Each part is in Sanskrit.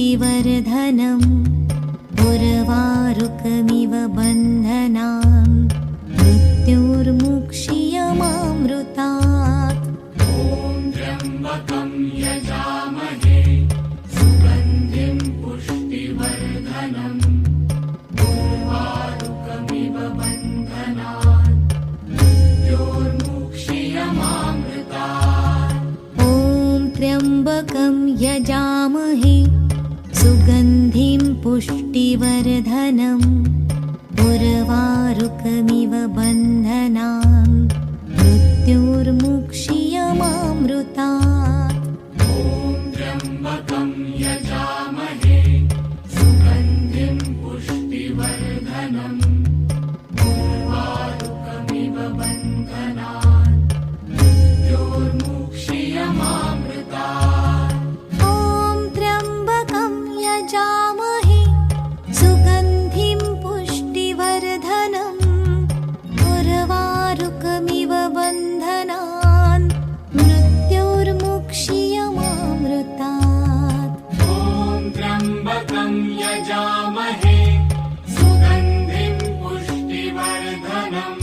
पुष्टिवर्धनम् उर्वारुकमिव बन्धनान् मृत्योर्मुक्षीयमामृतात्। ॐ त्र्यम्बकं यजामहे सुगन्धिं पुष्टिवर्धनम् उर्वारुकमिव बन्धनान् मृत्योर्मुक्षीयमामृतात्। ॐ त्र्यम्बकं यजामहे सुगन्धिं पुष्टिवर्धनम् उर्वारुकमिव बन्धनान् मृत्योर्मुक्षीयमामृतात्। ॐ त्र्यम्बकं यजामहे सुगन्धिं पुष्टिवर्धनम् उर्वारुकमिव बन्धनान् मृत्योर्मुक्षीयमामृतात्। ॐ त्र्यम्बकं यजामहे सुगन्धिं पुष्टिवर्धनम् उर्वारुकमिव बन्धनान् मृत्योर्मुक्षीयमामृतात्। ॐ त्र्यम्बकं यजामहे सुगन्धिं पुष्टिवर्धनम्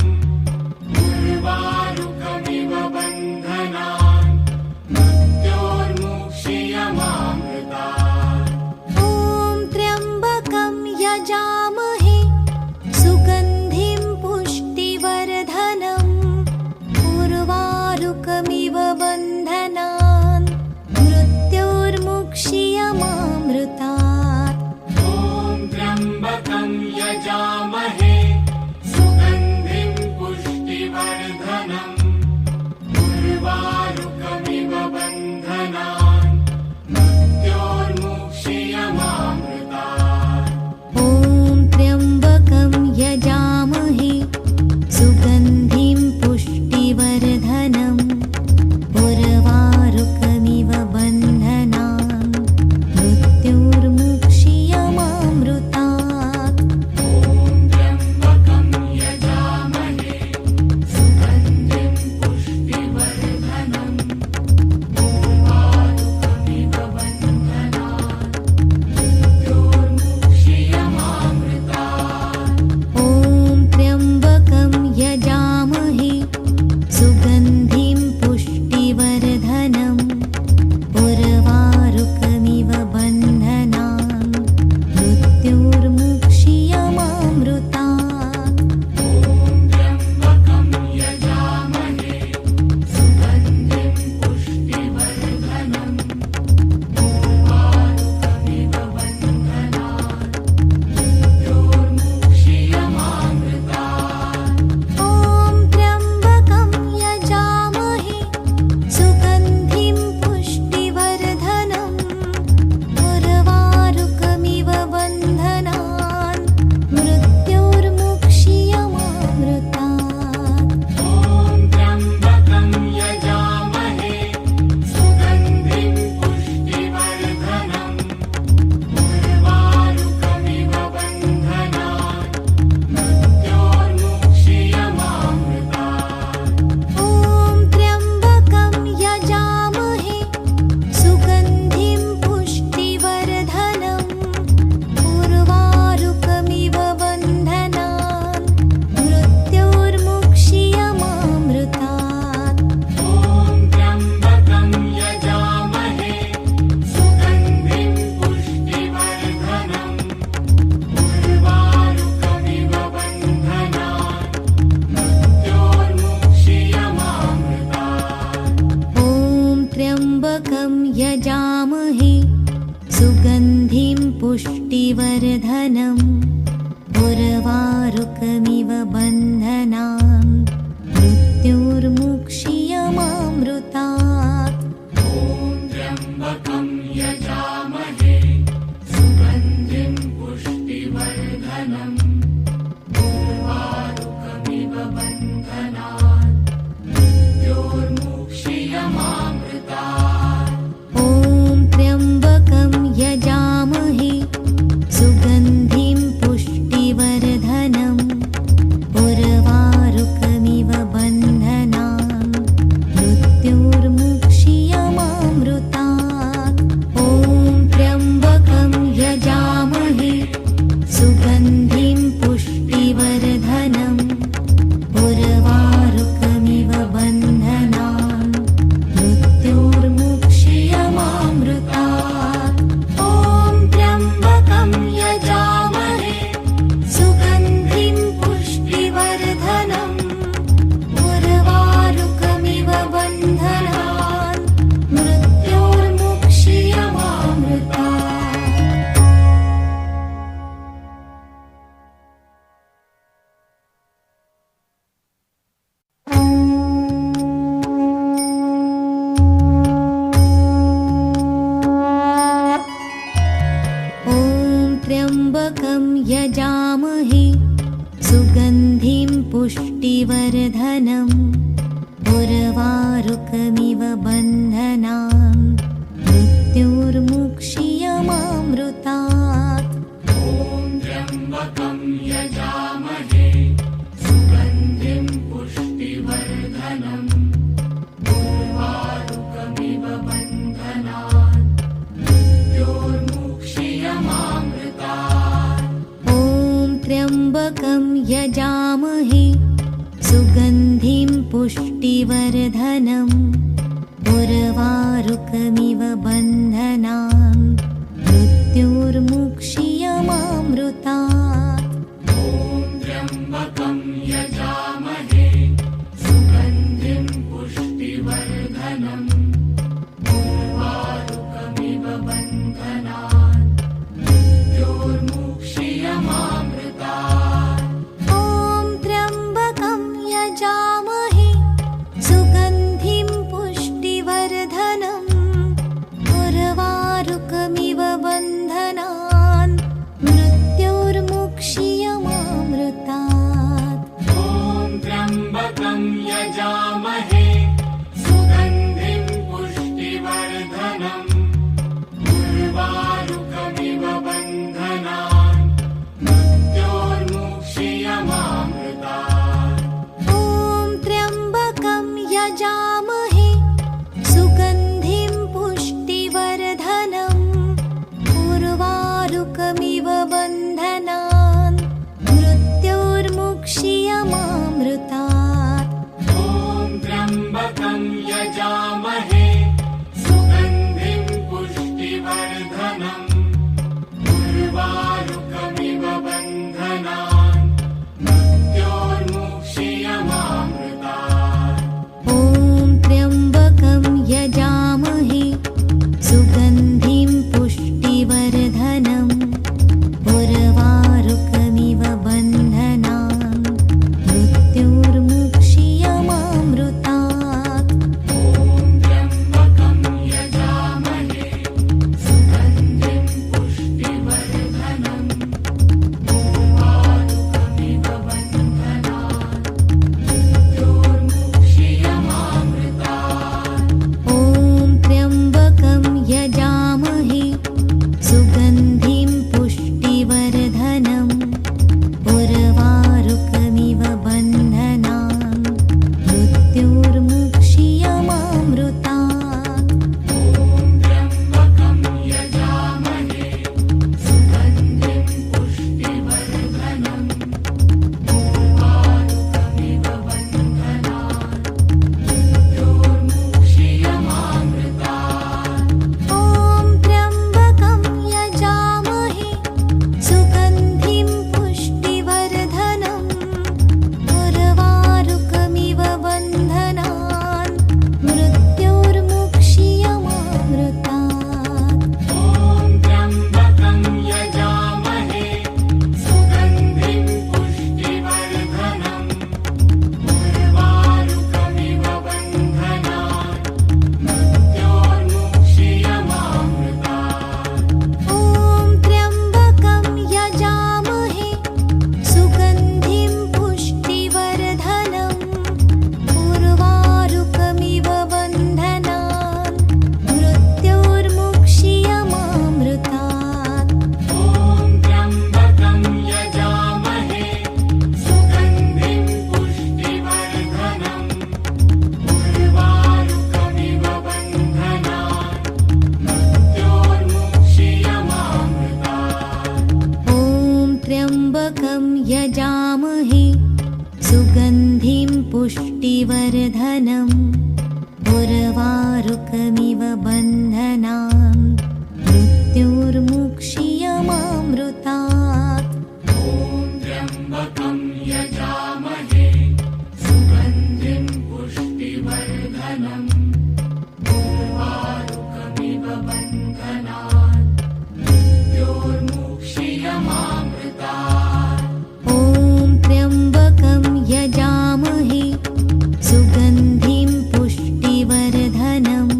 उर्वारुकमिव बन्धनान् मृत्योर्मुक्षीयमामृतात्। ॐ त्र्यम्बकं यजामहे सुगन्धिं पुष्टिवर्धनम् उर्वारुकमिव बन्धनान् मृत्योर्मुक्षीयमामृतात्। ॐ त्र्यम्बकं यजामहे सुगन्धिं पुष्टिवर्धनम् उर्वारुकमिव बन्धनान् मृत्योर्मुक्षीयमामृतात्। ॐ त्र्यम्बकं यजामहे सुगन्धिं पुष्टिवर्धनम् उर्वारुकमिव बन्धनान् मृत्योर्मुक्षीयमामृतात्। ॐ त्र्यम्बकं यजामहे सुगन्धिं पुष्टिवर्धनम् उर्वारुकमिव बन्धनान् मृत्योर्मुक्षीयमामृतात्। ॐ त्र्यम्बकं यजामहे सुगन्धिं पुष्टिवर्धनम् उर्वारुकमिव बन्धनान् मृत्योर्मुक्षीयमामृतात्। ॐ त्र्यम्बकं यजामहे सुगन्धिं पुष्टिवर्धनम् उर्वारुकमिव बन्धनान् मृत्योर्मुक्षीयमामृतात्। ॐ त्र्यम्बकं यजामहे सुगन्धिं पुष्टिवर्धनम् उर्वारुकमिव बन्धनान् मृत्योर्मुक्षीयमामृतात्। ॐ त्र्यम्बकं यजामहे सुगन्धिं पुष्टिवर्धनम् उर्वारुकमिव बन्धनान् मृत्योर्मुक्षीयमामृतात्। ॐ त्र्यम्बकं यजामहे सुगन्धिं पुष्टिवर्धनम् उर्वारुकमिव बन्धनान् मृत्योर्मुक्षीयमामृतात्। ॐ त्र्यम्बकं यजामहे सुगन्धिं पुष्टिवर्धनम् उर्वारुकमिव बन्धनान् मृत्योर्मुक्षीयमामृतात्। ॐ त्र्यम्बकं यजामहे सुगन्धिं पुष्टिवर्धनम् उर्वारुकमिव बन्धनान् मृत्योर्मुक्षीयमामृतात्। ॐ त्र्यम्बकं यजामहे सुगन्धिं पुष्टिवर्धनम् उर्वारुकमिव बन्धनान् मृत्योर्मुक्षीयमामृतात्। ॐ त्र्यम्बकं यजामहे सुगन्धिं पुष्टिवर्धनम् उर्वारुकमिव बन्धनान् त्र्यम्बकं यजामहे सुगन्धिं पुष्टिवर्धनम् उर्वारुकमिव बन्धनान् मृत्युर्मुक्षीयमामृतात्। ॐ त्र्यम्बकं यजामहे सुगन्धिं पुष्टिवर्धनम् उर्वारुकमिव बन्धनान् मृत्योर्मुक्षीयमामृतात्। ॐ त्र्यम्बकं यजामहे सुगन्धिं पुष्टिवर्धनम् उर्वारुकमिव बन्धनान् मृत्युर्मुक्षीयमामृतात्। ॐ त्र्यम्बकं यजामहे सुगन्धिं पुष्टिवर्धनम् उर्वारुकमिव बन्धनान् मृत्योर्मुक्षीयमामृतात्। ॐ त्र्यम्बकं यजामहे सुगन्धिं पुष्टिवर्धनम् उर्वारुकमिव बन्धनान् मृत्योर्मुक्षीयमामृतात्। ॐ त्र्यम्बकं यजामहे सुगन्धिं पुष्टिवर्धनम् उर्वारुकमिव बन्धनान् मृत्योर्मुक्षीयमामृतात्। ॐ त्र्यम्बकं यजामहे सुगन्धिं पुष्टिवर्धनम् उर्वारुकमिव बन्धनान् मृत्योर्मुक्षीयमामृतात्। ॐ त्र्यम्बकं यजामहे सुगन्धिं पुष्टिवर्धनम् उर्वारुकमिव बन्धनान् मृत्योर्मुक्षीयमामृतात्। ॐ त्र्यम्बकं यजामहे सुगन्धिं पुष्टिवर्धनम् उर्वारुकमिव बन्धनान् मृत्योर्मुक्षीयमामृतात्। ॐ त्र्यम्बकं यजामहे सुगन्धिं पुष्टिवर्धनम् उर्वारुकमिव बन्धनान् मृत्योर्मुक्षीयमामृतात्। ॐ त्र्यम्बकं यजामहे सुगन्धिं पुष्टिवर्धनम् उर्वारुकमिव बन्धनान् मृत्योर्मुक्षीयमामृतात्। ॐ त्र्यम्बकं यजामहे सुगन्धिं पुष्टिवर्धनम् उर्वारुकमिव बन्धनान् मृत्योर्मुक्षीयमामृतात्। ॐ त्र्यम्बकं यजामहे सुगन्धिं पुष्टिवर्धनम् उर्वारुकमिव बन्धनान् मृत्योर्मुक्षीयमामृतात्। ॐ त्र्यम्बकं यजामहे सुगन्धिं पुष्टिवर्धनम् उर्वारुकमिव बन्धनान् मृत्योर्मुक्षीयमामृतात्। ॐ त्र्यम्बकं यजामहे सुगन्धिं पुष्टिवर्धनम् उर्वारुकमिव बन्धनान् मृत्योर्मुक्षीयमामृतात्। ॐ त्र्यम्बकं यजामहे सुगन्धिं पुष्टिवर्धनम् उर्वारुकमिव बन्धनान् मृत्योर्मुक्षीयमामृतात्। ॐ त्र्यम्बकं यजामहे सुगन्धिं पुष्टिवर्धनम् उर्वारुकमिव बन्धनान् मृत्योर्मुक्षीयमामृतात्। ॐ त्र्यम्बकं यजामहे सुगन्धिं पुष्टिवर्धनम् उर्वारुकमिव बन्धनान् मृत्योर्मुक्षीयमामृतात्। ॐ त्र्यम्बकं यजामहे सुगन्धिं पुष्टिवर्धनम्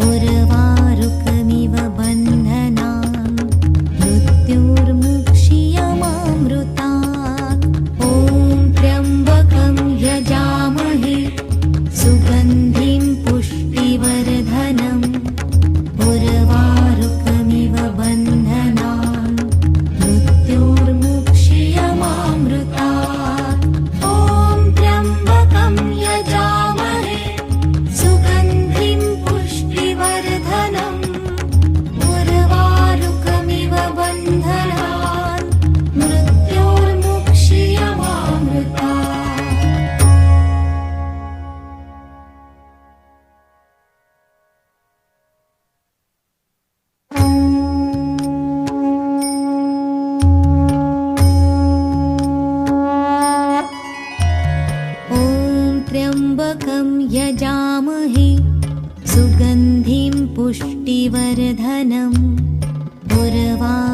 उर्वारुकमिव बन्धनान्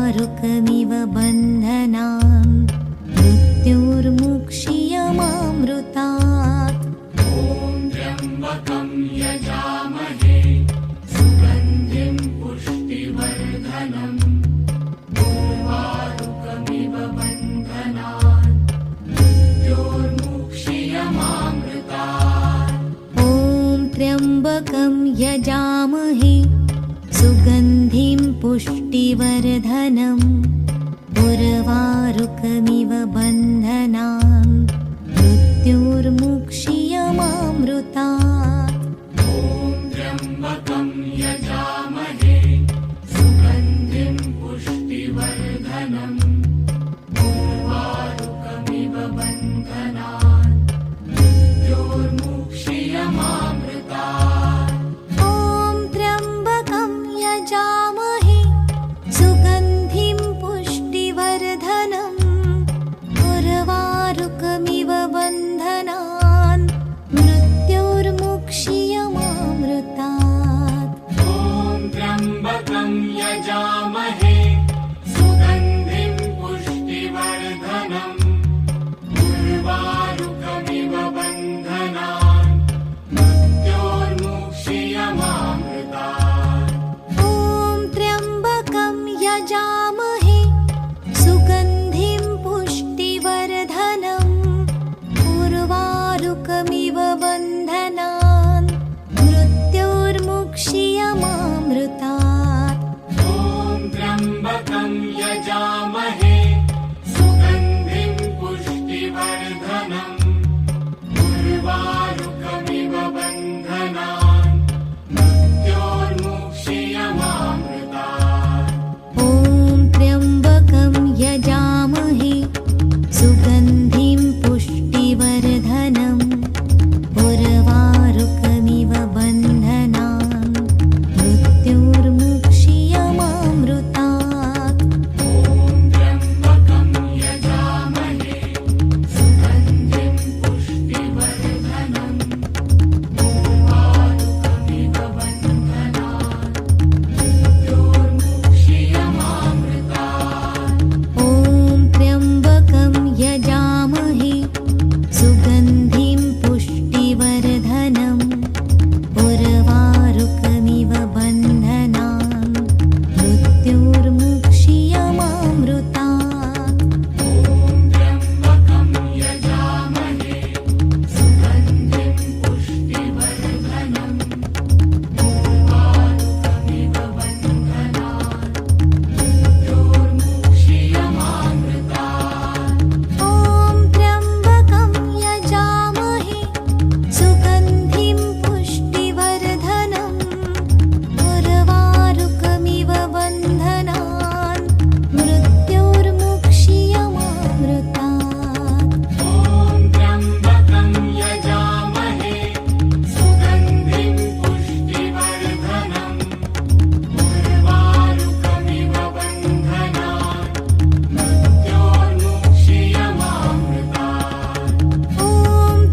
उर्वारुकमिव बन्धनान् मृत्योर्मुक्षीयमामृतात्। ॐ त्र्यम्बकं यजामहे सुगन्धिं पुष्टिवर्धनम् उर्वारुकमिव बन्धनान् मृत्योर्मुक्षीयमामृतात्। ॐ त्र्यम्बकं यजामहे सुगन्धिं पुष्टिवर्धनम् उर्वारुकमिव बन्धनान् मृत्योर्मुक्षीयमामृतात्। ॐ त्र्यम्बकं यजामहे सुगन्धिं पुष्टिवर्धनम् उर्वारुकमिव बन्धनान् मृत्योर्मुक्षीयमामृतात्। ॐ त्र्यम्बकं यजामहे सुगन्धिं पुष्टिवर्धनम् उर्वारुकमिव बन्धनान् मृत्योर्मुक्षीयमामृतात्। ॐ त्र्यम्बकं यजामहे सुगन्धिं पुष्टिवर्धनम् उर्वारुकमिव बन्धनान् मृत्योर्मुक्षीयमामृतात्। ॐ त्र्यम्बकं यजामहे सुगन्धिं पुष्टिवर्धनम् उर्वारुकमिव बन्धनान् मृत्योर्मुक्षीयमामृतात्। ॐ त्र्यम्बकं यजामहे सुगन्धिं पुष्टिवर्धनम् उर्वारुकमिव बन्धनान् मृत्योर्मुक्षीयमामृतात्। ॐ त्र्यम्बकं यजामहे सुगन्धिं पुष्टिवर्धनम् उर्वारुकमिव बन्धनान् मृत्योर्मुक्षीयमामृतात्। ॐ त्र्यम्बकं यजामहे सुगन्धिं पुष्टिवर्धनम् उर्वारुकमिव बन्धनान् मृत्योर्मुक्षीयमामृतात्। ॐ त्र्यम्बकं यजामहे सुगन्धिं पुष्टिवर्धनम् उर्वारुकमिव बन्धनान् मृत्योर्मुक्षीयमामृतात्। ॐ त्र्यम्बकं यजामहे सुगन्धिं पुष्टिवर्धनम् उर्वारुकमिव बन्धनान् मृत्योर्मुक्षीयमामृतात्। ॐ त्र्यम्बकं यजामहे सुगन्धिं पुष्टिवर्धनम् उर्वारुकमिव बन्धनान् मृत्योर्मुक्षीयमामृतात्। ॐ त्र्यम्बकं यजामहे सुगन्धिं पुष्टिवर्धनम् उर्वारुकमिव बन्धनान् मृत्योर्मुक्षीयमामृतात्। ॐ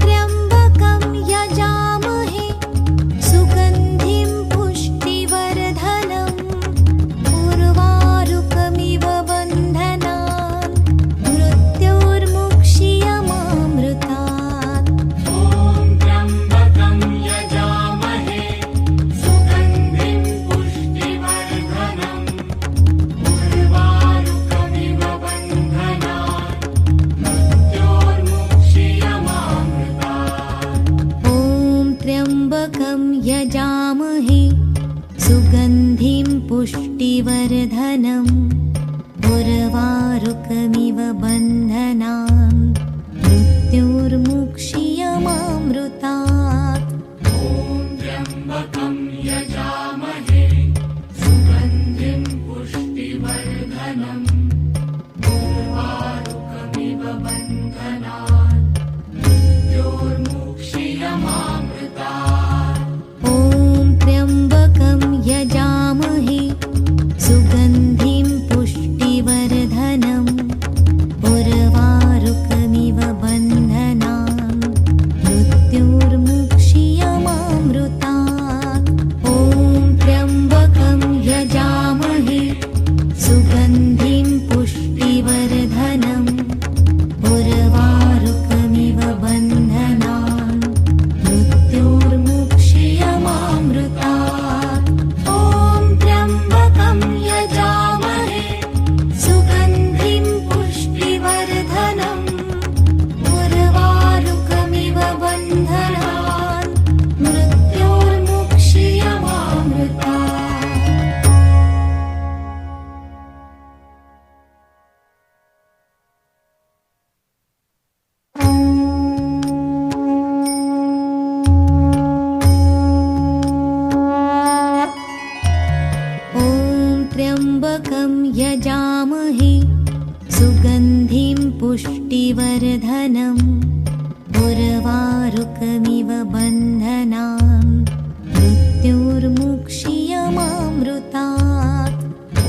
त्र्यम्बकं यजामहे सुगन्धिं पुष्टिवर्धनम् उर्वारुकमिव बन्धनान् मृत्योर्मुक्षीयमामृतात्। ॐ त्र्यम्बकं यजामहे सुगन्धिं पुष्टिवर्धनम् उर्वारुकमिव बन्धनान् मृत्योर्मुक्षीयमामृतात्। ॐ त्र्यम्बकं यजामहे सुगन्धिं पुष्टिवर्धनम् उर्वारुकमिव बन्धनान् मृत्योर्मुक्षीयमामृतात्। ॐ त्र्यम्बकं यजामहे सुगन्धिं पुष्टिवर्धनम् उर्वारुकमिव बन्धनान् मृत्योर्मुक्षीयमामृतात्। ॐ त्र्यम्बकं यजामहे सुगन्धिं पुष्टिवर्धनम् उर्वारुकमिव बन्धनान् मृत्योर्मुक्षीयमामृतात्। ॐ त्र्यम्बकं यजामहे सुगन्धिं यजामहे सुगन्धिं पुष्टिवर्धनम् उर्वारुकमिव बन्धनान् मृत्योर्मुक्षीयमामृतात्। ॐ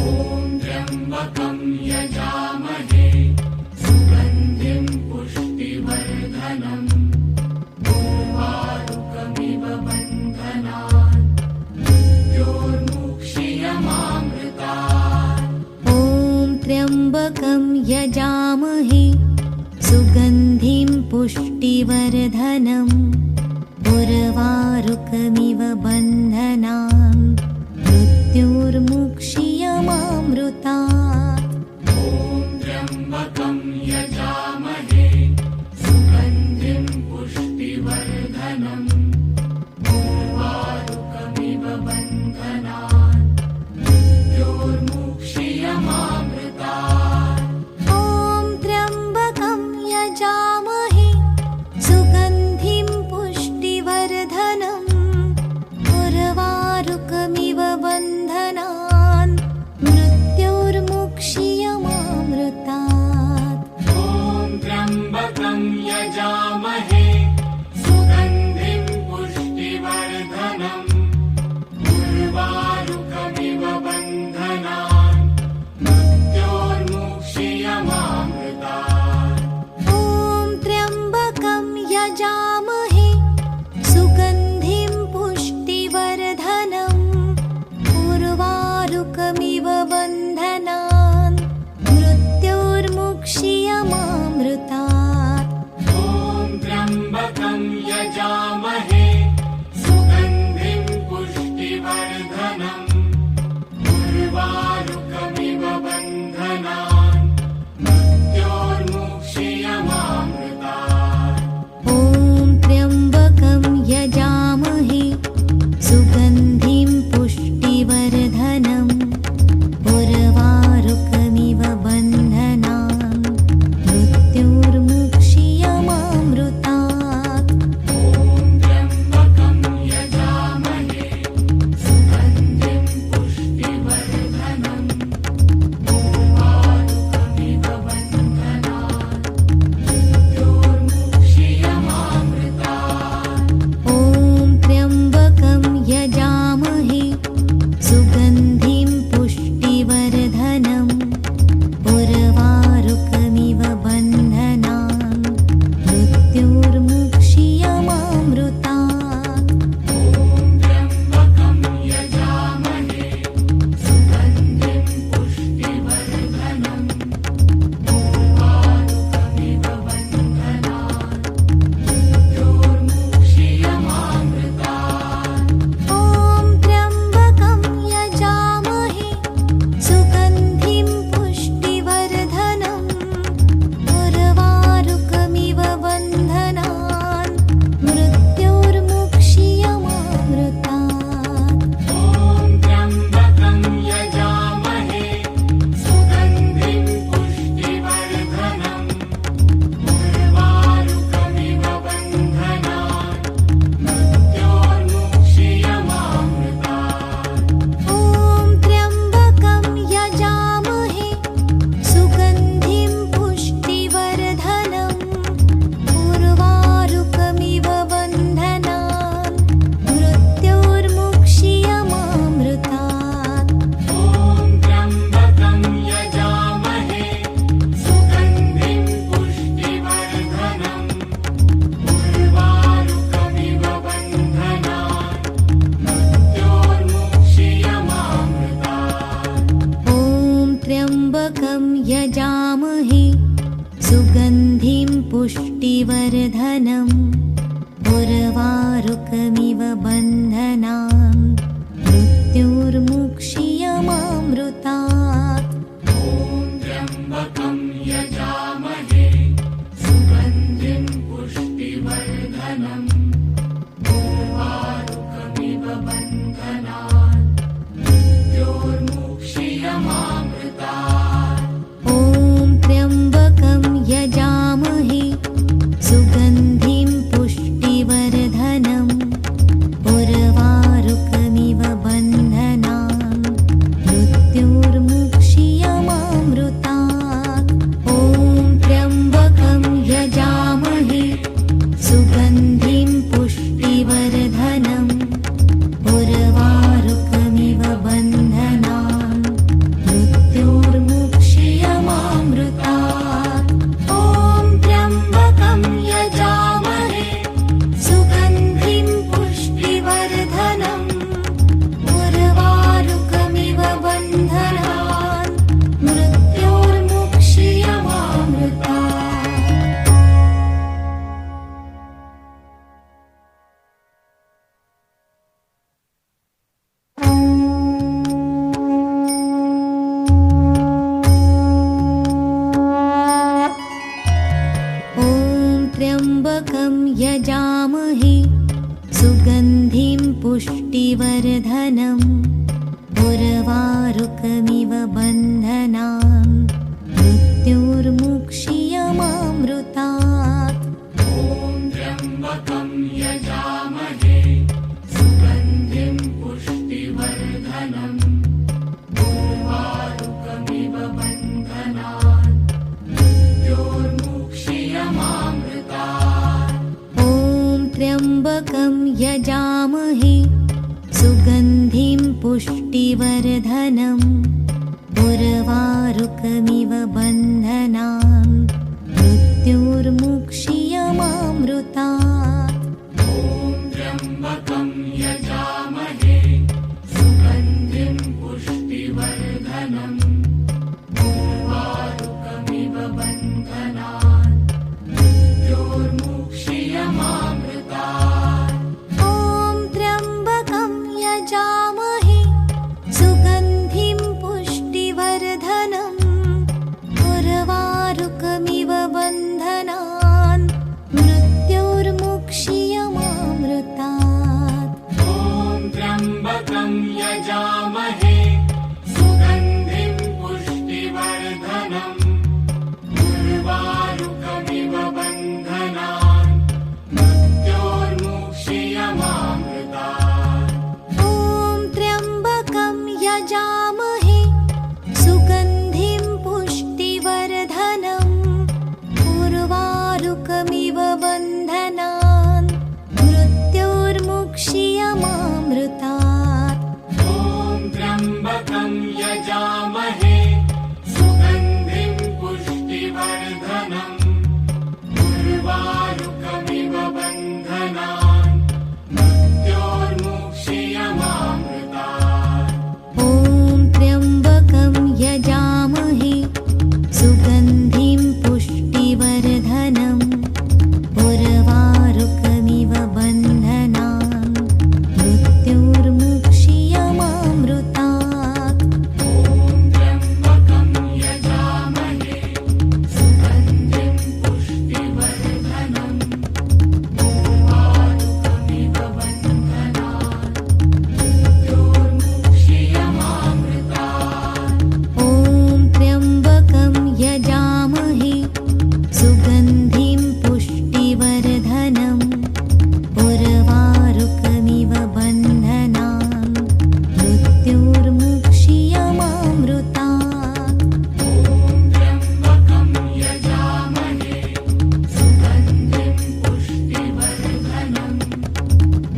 त्र्यम्बकं यजामहे सुगन्धिं पुष्टिवर्धनम् उर्वारुकमिव बन्धनान् मृत्योर्मुक्षीयमामृतात्। ॐ त्र्यम्बकं यजामहे सुगन्धिं पुष्टिवर्धनम् उर्वारुकमिव बन्धनान् मृत्योर्मुक्षीयमामृतात्। ॐ त्र्यम्बकं यजामहे सुगन्धिं पुष्टिवर्धनम् उर्वारुकमिव बन्धनान् मृत्योर्मुक्षीयमामृतात्। ॐ त्र्यम्बकं यजामहे सुगन्धिं पुष्टिवर्धनम् उर्वारुकमिव बन्धनान् मृत्योर्मुक्षीयमामृतात्। ॐ त्र्यम्बकं यजामहे सुगन्धिं पुष्टिवर्धनम् उर्वारुकमिव बन्धनान् मृत्योर्मुक्षीयमामृतात्। ॐ त्र्यम्बकं यजामहे सुगन्धिं पुष्टिवर्धनम् उर्वारुकमिव बन्धनान् मृत्योर्मुक्षीयमामृतात्। ॐ त्र्यम्बकं यजामहे सुगन्धिं पुष्टिवर्धनम् उर्वारुकमिव बन्धनान् मृत्योर्मुक्षीयमामृतात्। ॐ त्र्यम्बकं यजामहे सुगन्धिं पुष्टिवर्धनम् उर्वारुकमिव बन्धनान् मृत्योर्मुक्षीयमामृतात्। ॐ त्र्यम्बकं यजामहे सुगन्धिं पुष्टिवर्धनम् उर्वारुकमिव बन्धनान् मृत्योर्मुक्षीयमामृतात्। ॐ त्र्यम्बकं यजामहे सुगन्धिं पुष्टिवर्धनम् उर्वारुकमिव बन्धनान् मृत्योर्मुक्षीयमामृतात्। ॐ त्र्यम्बकं यजामहे सुगन्धिं पुष्टिवर्धनम् उर्वारुकमिव बन्धनान् मृत्योर्मुक्षीयमामृतात्। ॐ त्र्यम्बकं यजामहे सुगन्धिं पुष्टिवर्धनम् उर्वारुकमिव बन्धनान् मृत्योर्मुक्षीयमामृतात्। ॐ त्र्यम्बकं यजामहे सुगन्धिं पुष्टिवर्धनम् उर्वारुकमिव बन्धनान् मृत्योर्मुक्षीयमामृतात्। ॐ त्र्यम्बकं यजामहे सुगन्धिं पुष्टिवर्धनम् उर्वारुकमिव बन्धनान् मृत्योर्मुक्षीयमामृतात्। ॐ त्र्यम्बकं यजामहे सुगन्धिं पुष्टिवर्धनम् उर्वारुकमिव बन्धनान् मृत्योर्मुक्षीयमामृतात्। ॐ त्र्यम्बकं यजामहे सुगन्धिं पुष्टिवर्धनम् उर्वारुकमिव बन्धनान् मृत्योर्मुक्षीयमामृतात्। ॐ त्र्यम्बकं यजामहे सुगन्धिं पुष्टिवर्धनम् उर्वारुकमिव बन्धनान् मृत्योर्मुक्षीयमामृतात्। ॐ त्र्यम्बकं यजामहे सुगन्धिं पुष्टिवर्धनम् उर्वारुकमिव बन्धनान् मृत्योर्मुक्षीयमामृतात्। पुष्टिवर्धनम् उर्वारुकमिव बन्धनान् मृत्योर्मुक्षीयमामृतात्। ॐ त्र्यम्बकं यजामहे सुगन्धिं पुष्टिवर्धनम् उर्वारुकमिव बन्धनान् मृत्योर्मुक्षीयमामृतात्। ॐ त्र्यम्बकं यजामहे सुगन्धिं पुष्टिवर्धनम् उर्वारुकमिव बन्धनान् मृत्योर्मुक्षीयमामृतात्। ॐ त्र्यम्बकं यजामहे सुगन्धिं पुष्टिवर्धनम् उर्वारुकमिव बन्धनान् मृत्योर्मुक्षीयमामृतात्। ॐ त्र्यम्बकं यजामहे सुगन्धिं पुष्टिवर्धनम् उर्वारुकमिव बन्धनान् मृत्योर्मुक्षीयमामृतात्। ॐ त्र्यम्बकं यजामहे सुगन्धिं पुष्टिवर्धनम् उर्वारुकमिव बन्धनान् मृत्योर्मुक्षीयमामृतात्। ॐ त्र्यम्बकं यजामहे सुगन्धिं पुष्टिवर्धनम् उर्वारुकमिव बन्धनान् मृत्योर्मुक्षीयमामृतात्। ॐ त्र्यम्बकं यजामहे सुगन्धिं पुष्टिवर्धनम् उर्वारुकमिव बन्धनान् मृत्योर्मुक्षीयमामृतात्। ॐ त्र्यम्बकं यजामहे सुगन्धिं पुष्टिवर्धनम् उर्वारुकमिव बन्धनान् मृत्योर्मुक्षीयमामृतात्। ॐ त्र्यम्बकं यजामहे सुगन्धिं पुष्टिवर्धनम् उर्वारुकमिव बन्धनान् मृत्योर्मुक्षीयमामृतात्। ॐ त्र्यम्बकं यजामहे सुगन्धिं पुष्टिवर्धनम् उर्वारुकमिव बन्धनान् मृत्योर्मुक्षीयमामृतात्। ॐ त्र्यम्बकं यजामहे सुगन्धिं पुष्टिवर्धनम्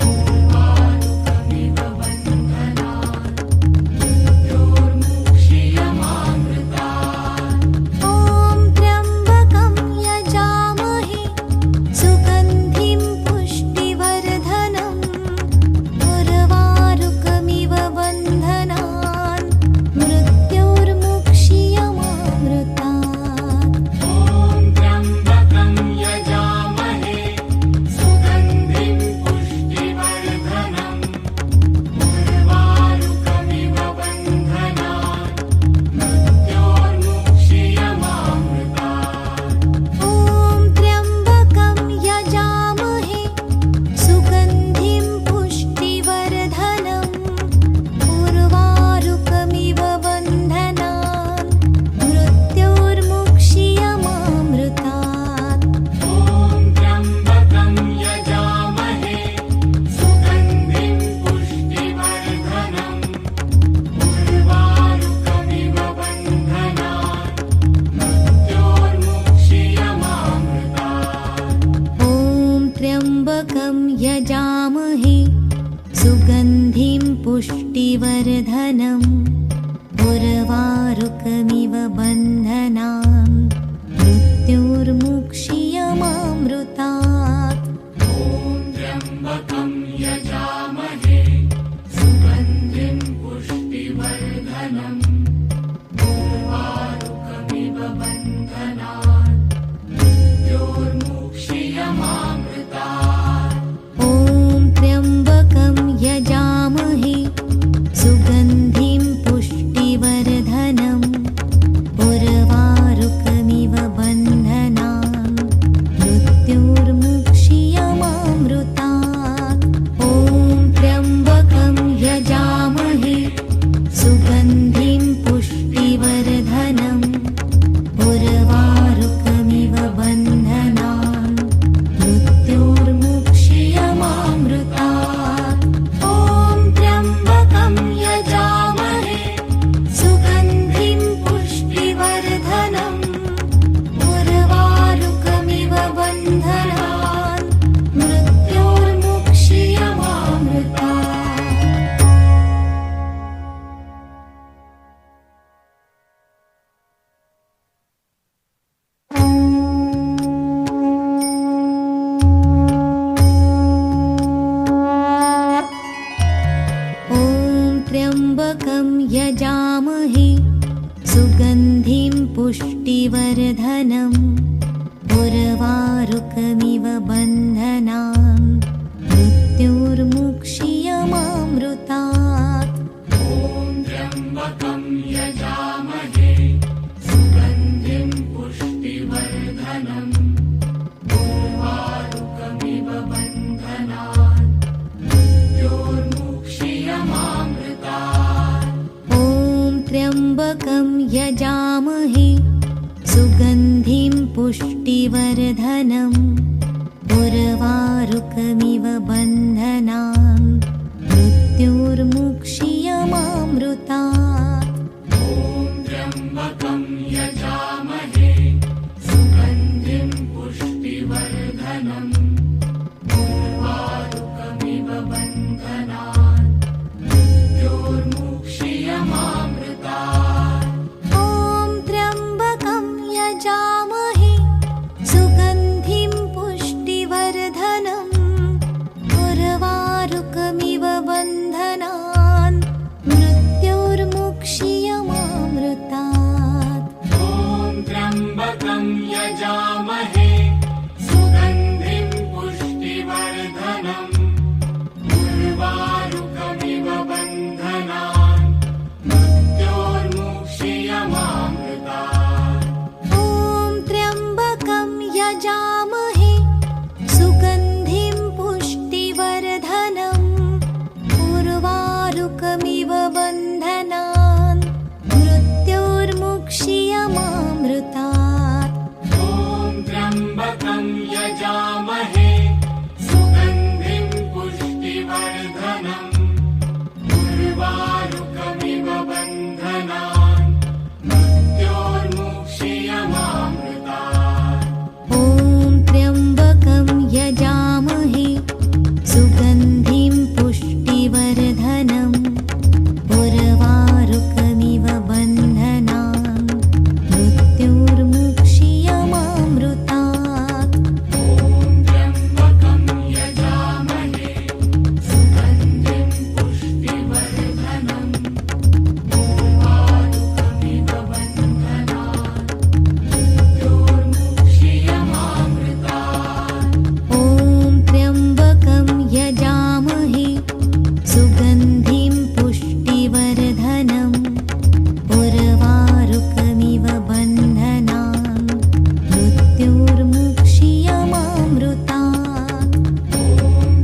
उर्वारुकमिव बन्धनान् मृत्योर्मुक्षीयमामृतात्। ॐ त्र्यम्बकं यजामहे सुगन्धिं पुष्टिवर्धनम् उर्वारुकमिव बन्धनान् मृत्योर्मुक्षीयमामृतात्। ॐ त्र्यम्बकं यजामहे सुगन्धिं पुष्टिवर्धनम् उर्वारुकमिव बन्धनान् मृत्योर्मुक्षीयमामृतात्। ॐ त्र्यम्बकं यजामहे सुगन्धिं पुष्टिवर्धनम् उर्वारुकमिव बन्धनान् मृत्योर्मुक्षीयमामृतात्। ॐ त्र्यम्बकं यजामहे सुगन्धिं पुष्टिवर्धनम् उर्वारुकमिव बन्धनान् मृत्योर्मुक्षीयमामृतात्। ॐ त्र्यम्बकं यजामहे सुगन्धिं पुष्टिवर्धनम् उर्वारुकमिव बन्धनान् मृत्योर्मुक्षीयमामृतात्। ॐ त्र्यम्बकं यजामहे सुगन्धिं पुष्टिवर्धनम् उर्वारुकमिव बन्धनान् मृत्योर्मुक्षीयमामृतात्। ॐ त्र्यम्बकं यजामहे सुगन्धिं पुष्टिवर्धनम् पुष्टिवर्धनम् उर्वारुकमिव बन्धनान् मृत्युर्मुक्षीयमामृतात्। ॐ त्र्यम्बकं यजामहे सुगन्धिं पुष्टिवर्धनम् उर्वारुकमिव बन्धनान् मृत्योर्मुक्षीयमामृतात्। ॐ त्र्यम्बकं यजामहे सुगन्धिं पुष्टिवर्धनम् उर्वारुकमिव बन्धनान् मृत्युर्मुक्षीयमामृतात्। ॐ त्र्यम्बकं यजामहे सुगन्धिं पुष्टिवर्धनम् उर्वारुकमिव बन्धनान् मृत्योर्मुक्षीयमामृतात्। ॐ त्र्यम्बकं यजामहे सुगन्धिं पुष्टिवर्धनम् उर्वारुकमिव बन्धनान् मृत्योर्मुक्षीयमामृतात्। ॐ त्र्यम्बकं यजामहे सुगन्धिं पुष्टिवर्धनम् उर्वारुकमिव बन्धनान् मृत्योर्मुक्षीयमामृतात्। ॐ त्र्यम्बकं यजामहे सुगन्धिं पुष्टिवर्धनम् उर्वारुकमिव बन्धनान् मृत्योर्मुक्षीयमामृतात्। ॐ त्र्यम्बकं यजामहे सुगन्धिं पुष्टिवर्धनम् उर्वारुकमिव बन्धनान् मृत्योर्मुक्षीयमामृतात्। ॐ त्र्यम्बकं यजामहे सुगन्धिं पुष्टिवर्धनम् उर्वारुकमिव बन्धनान् मृत्योर्मुक्षीयमामृतात्। ॐ त्र्यम्बकं यजामहे सुगन्धिं पुष्टिवर्धनम् उर्वारुकमिव बन्धनान् मृत्योर्मुक्षीयमामृतात्। ॐ त्र्यम्बकं यजामहे सुगन्धिं पुष्टिवर्धनम् उर्वारुकमिव बन्धनान् मृत्योर्मुक्षीयमामृतात्। ॐ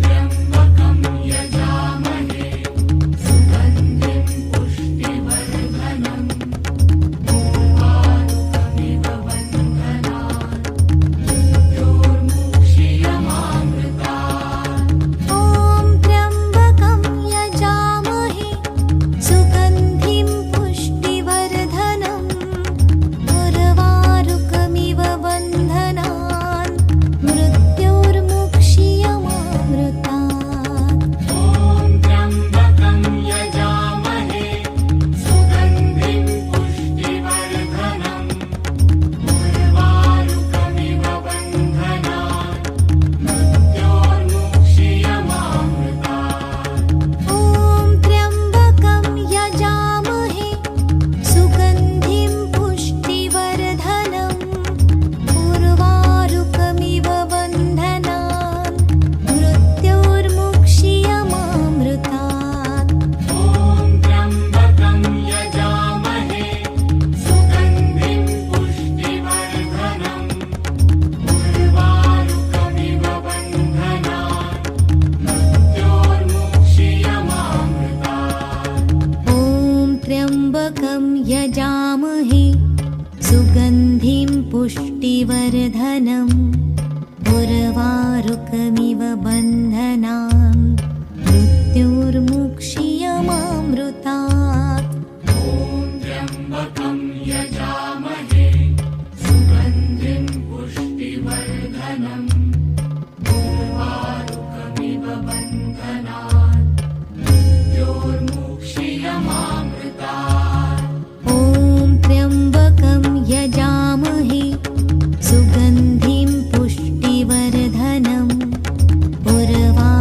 त्र्यम्बकं यजामहे सुगन्धिं पुष्टिवर्धनम् उर्वारुकमिव बन्धनान् मृत्योर्मुक्षीयमामृतात्। ॐ त्र्यम्बकं यजामहे सुगन्धिं पुष्टिवर्धनम् उर्वारुकमिव बन्धनान् मृत्योर्मुक्षीयमामृतात्। ॐ त्र्यम्बकं यजामहे सुगन्धिं पुष्टिवर्धनम् उर्वारुकमिव बन्धनान् मृत्योर्मुक्षीयमामृतात्। ॐ त्र्यम्बकं यजामहे सुगन्धिं पुष्टिवर्धनम् उर्वारुकमिव बन्धनान् मृत्योर्मुक्षीयमामृतात्। ॐ त्र्यम्बकं यजामहे सुगन्धिं पुष्टिवर्धनम् उर्वारुकमिव बन्धनान् मृत्योर्मुक्षीयमामृतात्। ॐ त्र्यम्बकं यजामहे सुगन्धिं पुष्टिवर्धनम् उर्वारुकमिव बन्धनान् मृत्योर्मुक्षीयमामृतात्। ॐ त्र्यम्बकं यजामहे सुगन्धिं पुष्टिवर्धनम् उर्वारुकमिव बन्धनान् मृत्योर्मुक्षीयमामृतात्। ॐ त्र्यम्बकं यजामहे सुगन्धिं पुष्टिवर्धनम् उर्वारुकमिव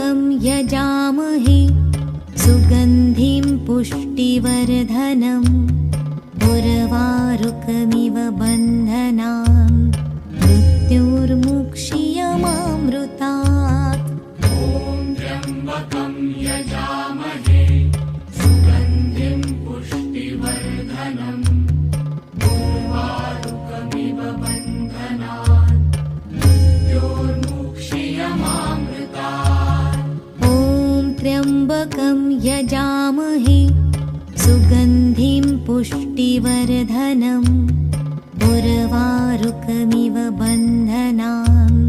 त्र्यम्बकं यजामहे सुगन्धिं पुष्टिवर्धनम् उर्वारुकमिव बन्धनान् मृत्युर्मुक्षीयमामृतात् ॐ त्र्यम्बकं यजामहे सुगन्धिं पुष्टिवर्धनम् उर्वारुकमिव बन्धनान् मृत्योर्मुक्षीयमामृतात् ॐ त्र्यम्बकं यजामहे सुगन्धिं पुष्टिवर्धनम् उर्वारुकमिव बन्धनान्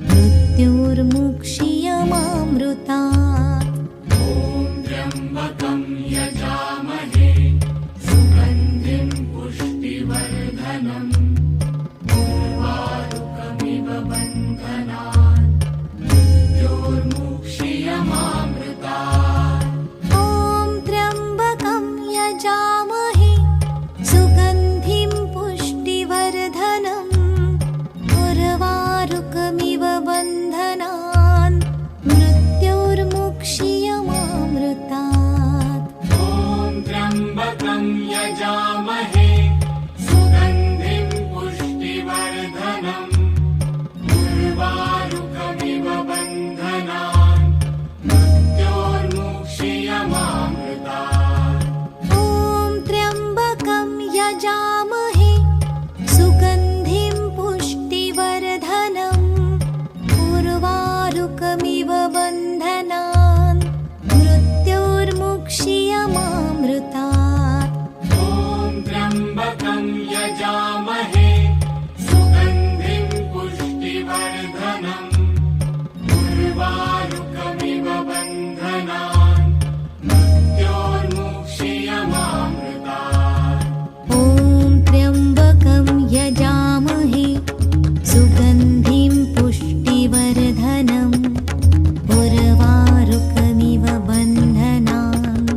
मृत्युर्मुक्षीयमामृतात् ॐ त्र्यम्बकं यजामहे सुगन्धिं पुष्टिवर्धनम् उर्वारुकमिव बन्धनान् मृत्योर्मुक्षीयमामृतात् ॐ त्र्यम्बकं यजामहे सुगन्धिं पुष्टिवर्धनम् उर्वारुकमिव बन्धनान् मृत्योर्मुक्षीयमामृतात् ॐ त्र्यम्बकं यजामहे सुगन्धिं पुष्टिवर्धनम् उर्वारुकमिव बन्धनान् मृत्योर्मुक्षीयमामृतात् ॐ त्र्यम्बकं यजामहे सुगन्धिं पुष्टिवर्धनम् उर्वारुकमिव बन्धनान् मृत्योर्मुक्षीयमामृतात् ॐ त्र्यम्बकं यजामहे सुगन्धिं पुष्टिवर्धनम् उर्वारुकमिव बन्धनान् मृत्योर्मुक्षीयमामृतात् ॐ त्र्यम्बकं यजामहे सुगन्धिं पुष्टिवर्धनम् उर्वारुकमिव बन्धनान्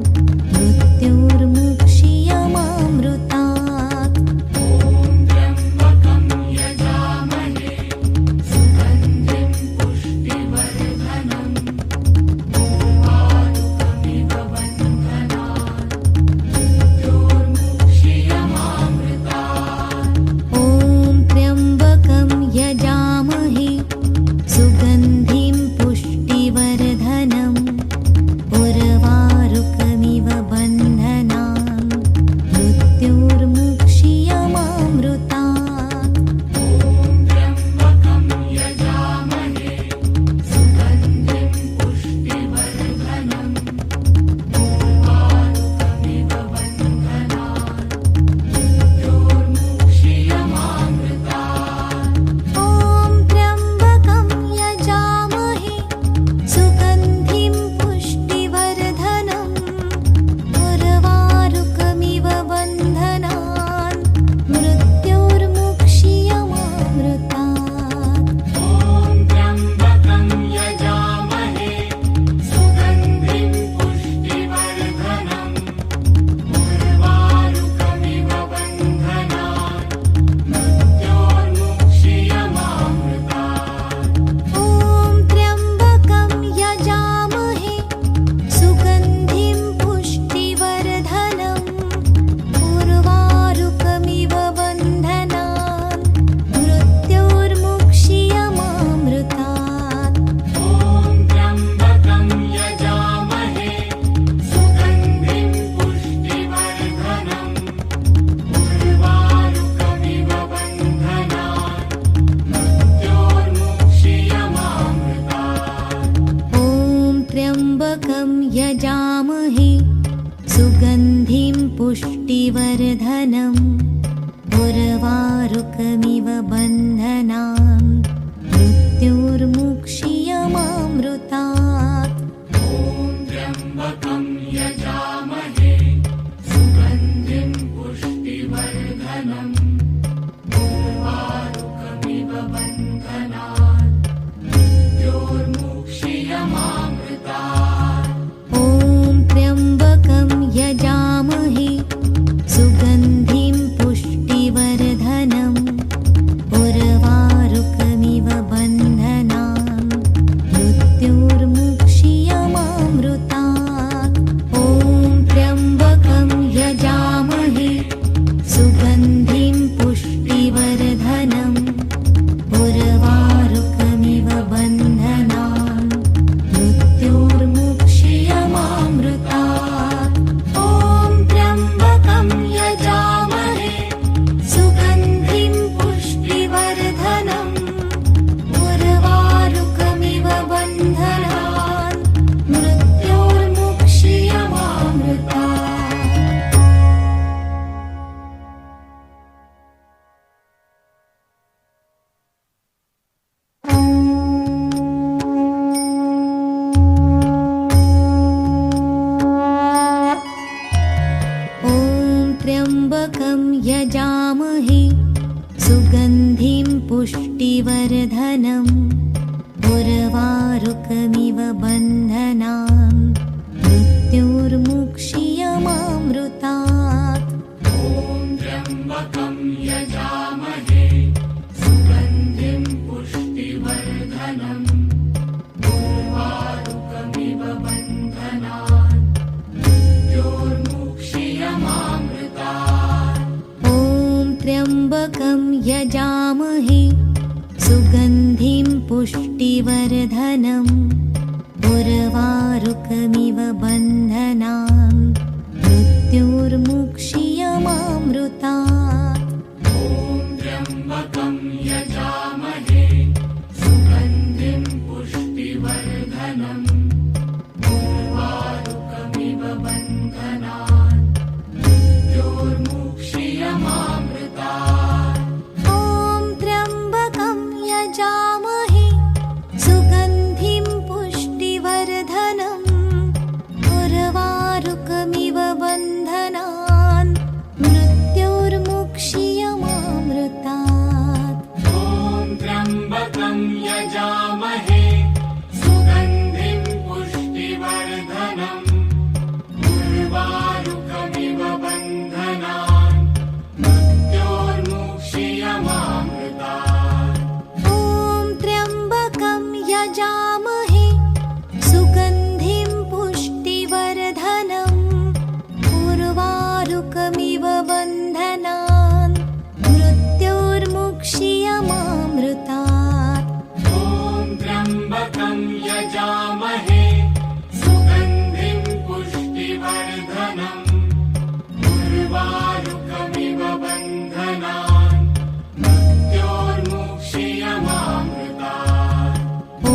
मृत्योर्मुक्षीयमामृतात् ॐ त्र्यम्बकं यजामहे सुगन्धिं पुष्टिवर्धनम् वर्धनम् उर्वारुकमिव बन्धनान् मृत्योर्मुक्षीयमामृतात् ॐ त्र्यम्बकं यजामहे सुगन्धिं पुष्टिवर्धनम् उर्वारुकमिव बन्धनान् मृत्योर्मुक्षीयमामृतात् ॐ त्र्यम्बकं यजामहे सुगन्धिं पुष्टिवर्धनम् उर्वारुकमिव बन्धनान् मृत्योर्मुक्षीयमामृतात् ॐ त्र्यम्बकं यजामहे सुगन्धिं पुष्टिवर्धनम् उर्वारुकमिव बन्धनान् मृत्योर्मुक्षीयमामृतात् ॐ त्र्यम्बकं यजामहे सुगन्धिं पुष्टिवर्धनम् उर्वारुकमिव बन्धनान् मृत्योर्मुक्षीयमामृतात् ॐ त्र्यम्बकं यजामहे सुगन्धिं पुष्टिवर्धनम् उर्वारुकमिव बन्धनान् मृत्योर्मुक्षीयमामृतात् ॐ त्र्यम्बकं यजामहे सुगन्धिं पुष्टिवर्धनम् उर्वारुकमिव बन्धनान् मृत्योर्मुक्षीयमामृतात् ॐ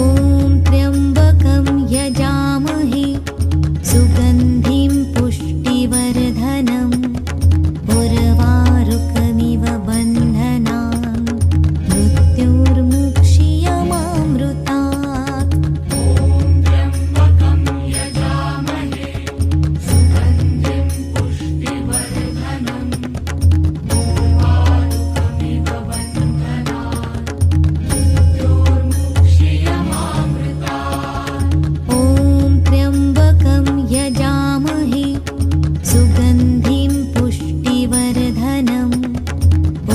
त्र्यम्बकं यजामहे सुगन्धिं पुष्टिवर्धनम् उर्वारुकमिव बन्धनान् मृत्योर्मुक्षीयमामृतात् ॐ त्र्यम्बकं यजामहे सुगन्धिं पुष्टिवर्धनम् उर्वारुकमिव बन्धनान् मृत्योर्मुक्षीयमामृतात् ॐ त्र्यम्बकं यजामहे सुगन्धिं पुष्टिवर्धनम्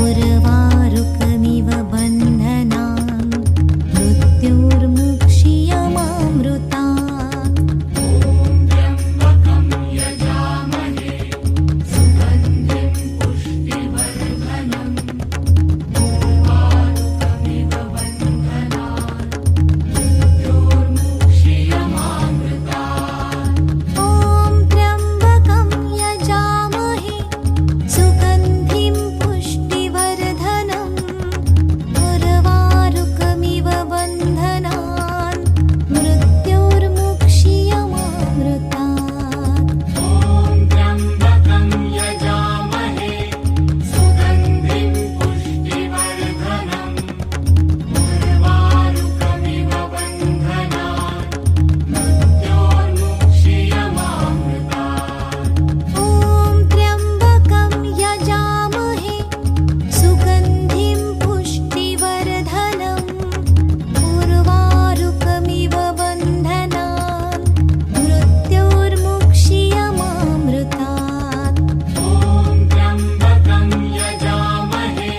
उर्वारुकमिव बन्धनान् मृत्योर्मुक्षीयमामृतात् ॐ त्र्यम्बकं यजामहे सुगन्धिं पुष्टिवर्धनम् उर्वारुकमिव बन्धनान् मृत्योर्मुक्षीयमामृतात् ॐ त्र्यम्बकं यजामहे सुगन्धिं पुष्टिवर्धनम् उर्वारुकमिव बन्धनान् मृत्योर्मुक्षीयमामृतात् ॐ त्र्यम्बकं यजामहे सुगन्धिं पुष्टिवर्धनम् उर्वारुकमिव बन्धनान् मृत्योर्मुक्षीयमामृतात् ॐ त्र्यम्बकं यजामहे सुगन्धिं पुष्टिवर्धनम् उर्वारुकमिव बन्धनान् मृत्योर्मुक्षीयमामृतात् ॐ त्र्यम्बकं यजामहे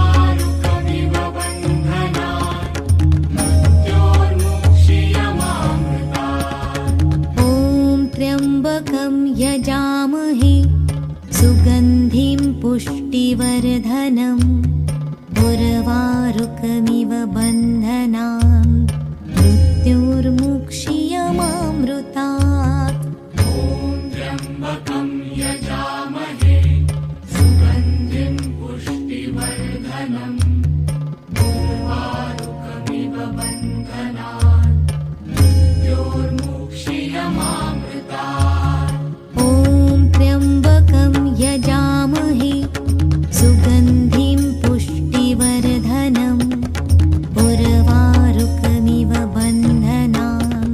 सुगन्धिं पुष्टिवर्धनम् उर्वारुकमिव बन्धनान् मृत्योर्मुक्षीयमामृतात् ॐ त्र्यम्बकं यजामहे सुगन्धिं पुष्टिवर्धनम् उर्वारुकमिव बन्धनान् मृत्योर्मुक्षीयमामृतात् ॐ त्र्यम्बकं यजामहे सुगन्धिं पुष्टिवर्धनम् उर्वारुकमिव बन्धनान् मृत्योर्मुक्षीयमामृतात् ॐ त्र्यम्बकं यजामहे सुगन्धिं पुष्टिवर्धनम् उर्वारुकमिव बन्धनान्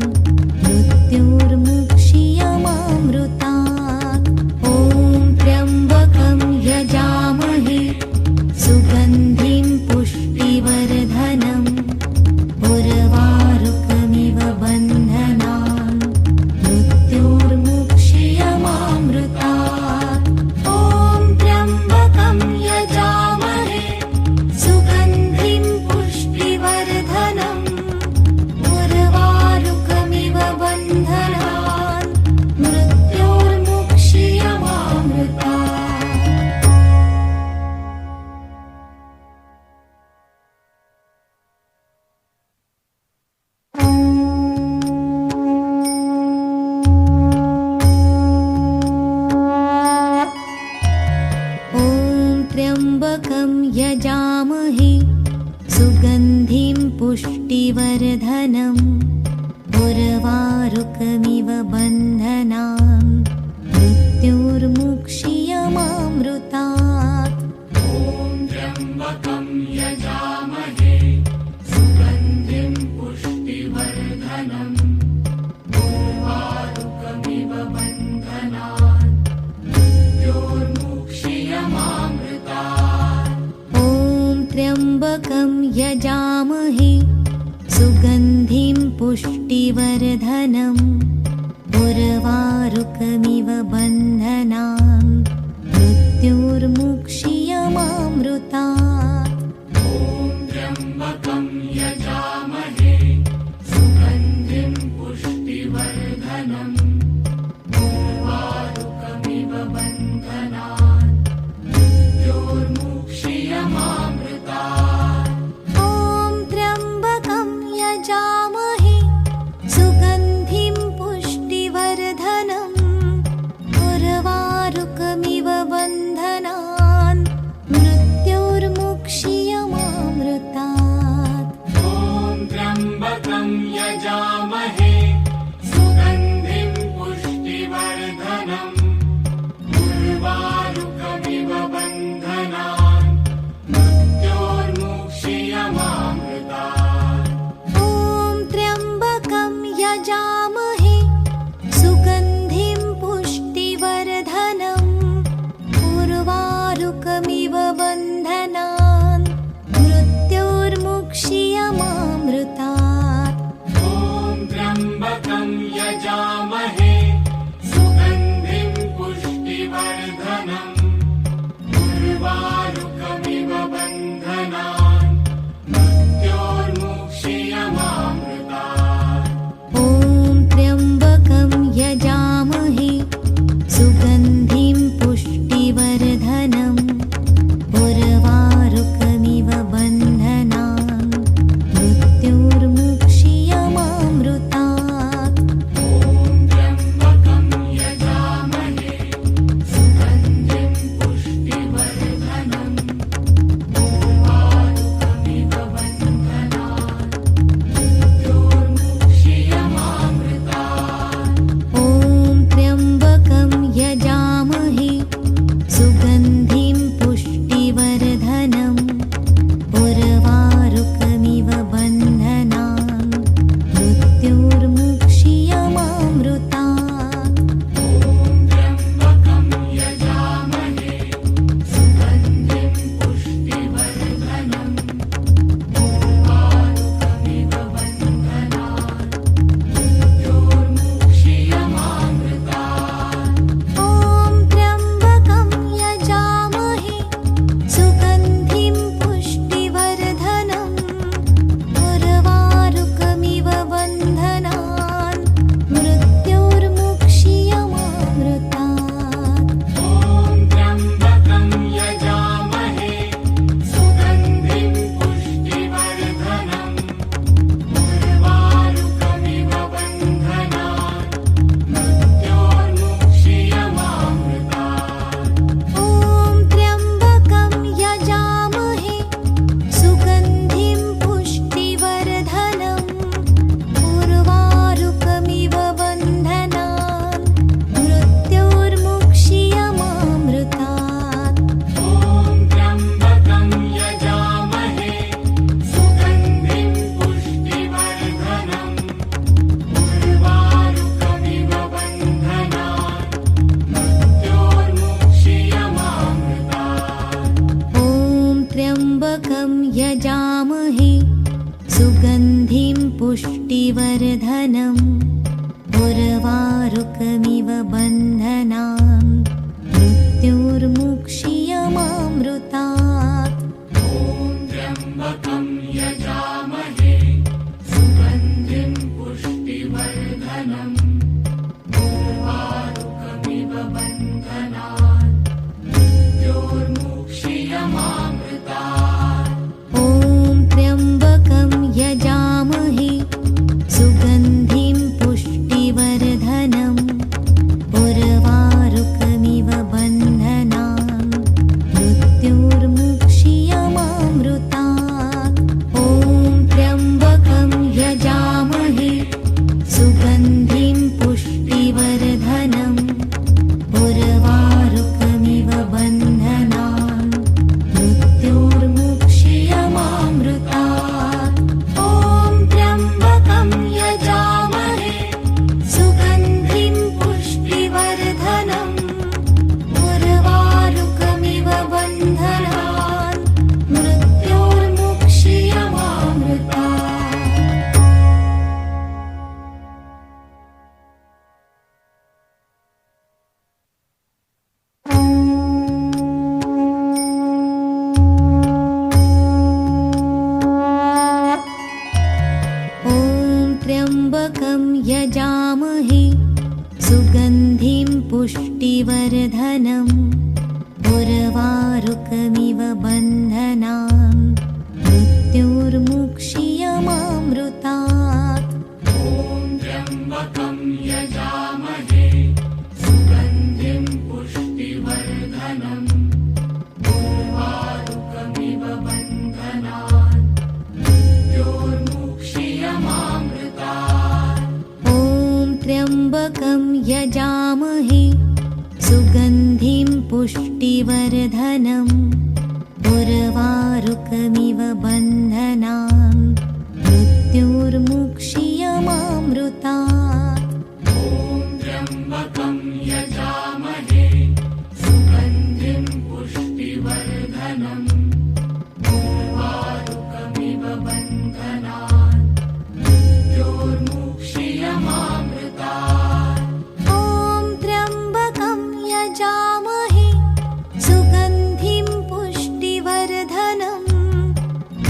मृत्योर्मुक्षीयमामृतात् ॐ त्र्यम्बकं यजामहे सुगन्धिं यजामहे सुगन्धिं पुष्टिवर्धनम् उर्वारुकमिव बन्धनान् मृत्युर्मुक्षीयमामृतात्। ॐ त्र्यम्बकं यजामहे सुगन्धिं पुष्टिवर्धनम् उर्वारुकमिव बन्धनान् मृत्योर्मुक्षीयमामृतात्। ॐ त्र्यम्बकं यजामहे सुगन्धिं पुष्टिवर्धनम् उर्वारुकमिव बन्धनान् मृत्युर्मुक्षीयमामृतात्। ॐ त्र्यम्बकं यजामहे सुगन्धिं पुष्टिवर्धनम् उर्वारुकमिव बन्धनान् मृत्योर्मुक्षीयमामृतात्। ॐ त्र्यम्बकं यजामहे सुगन्धिं पुष्टिवर्धनम् उर्वारुकमिव बन्धनान् मृत्योर्मुक्षीयमामृतात्। ॐ त्र्यम्बकं यजामहे सुगन्धिं पुष्टिवर्धनम् उर्वारुकमिव बन्धनान् मृत्योर्मुक्षीयमामृतात्। ॐ त्र्यम्बकं यजामहे सुगन्धिं पुष्टिवर्धनम् उर्वारुकमिव बन्धनान् मृत्योर्मुक्षीयमामृतात्। ॐ त्र्यम्बकं यजामहे सुगन्धिं पुष्टिवर्धनम् उर्वारुकमिव बन्धनान् मृत्योर्मुक्षीयमामृतात्। ॐ त्र्यम्बकं यजामहे सुगन्धिं पुष्टिवर्धनम् उर्वारुकमिव बन्धनान् मृत्योर्मुक्षीयमामृतात्। ॐ त्र्यम्बकं यजामहे सुगन्धिं पुष्टिवर्धनम् उर्वारुकमिव बन्धनान् मृत्योर्मुक्षीयमामृतात्। ॐ त्र्यम्बकं यजामहे सुगन्धिं पुष्टिवर्धनम् उर्वारुकमिव बन्धनान् मृत्योर्मुक्षीयमामृतात्। ॐ त्र्यम्बकं यजामहे सुगन्धिं पुष्टिवर्धनम् उर्वारुकमिव बन्धनान् मृत्योर्मुक्षीयमामृतात्। ॐ त्र्यम्बकं यजामहे सुगन्धिं पुष्टिवर्धनम् उर्वारुकमिव बन्धनान् मृत्योर्मुक्षीयमामृतात्। ॐ त्र्यम्बकं यजामहे सुगन्धिं पुष्टिवर्धनम् उर्वारुकमिव बन्धनान् मृत्योर्मुक्षीयमामृतात्। ॐ त्र्यम्बकं यजामहे सुगन्धिं पुष्टिवर्धनम् उर्वारुकमिव बन्धनान् मृत्योर्मुक्षीयमामृतात्। ॐ त्र्यम्बकं यजामहे सुगन्धिं पुष्टिवर्धनम् उर्वारुकमिव बन्धनान् मृत्योर्मुक्षीयमामृतात्। ॐ त्र्यम्बकं यजामहे सुगन्धिं पुष्टिवर्धनम् उर्वारुकमिव बन्धनान् मृत्योर्मुक्षीयमामृतात्। ॐ त्र्यम्बकं यजामहे सुगन्धिं पुष्टिवर्धनम् उर्वारुकमिव बन्धनान् मृत्योर्मुक्षीयमामृतात्। ॐ त्र्यम्बकं यजामहे सुगन्धिं पुष्टिवर्धनम् उर्वारुकमिव बन्धनान् मृत्युर्मुक्षीयमामृतात्। ॐ त्र्यम्बकं यजामहे सुगन्धिं पुष्टिवर्धनम् उर्वारुकमिव बन्धनान् मृत्योर्मुक्षीयमामृतात्। ॐ त्र्यम्बकं यजामहे सुगन्धिं पुष्टिवर्धनम् उर्वारुकमिव बन्धनान् मृत्योर्मुक्षीयमामृतात्। ॐ त्र्यम्बकं यजामहे सुगन्धिं पुष्टिवर्धनम् उर्वारुकमिव बन्धनान् मृत्योर्मुक्षीयमामृतात्। ॐ त्र्यम्बकं यजामहे सुगन्धिं पुष्टिवर्धनम्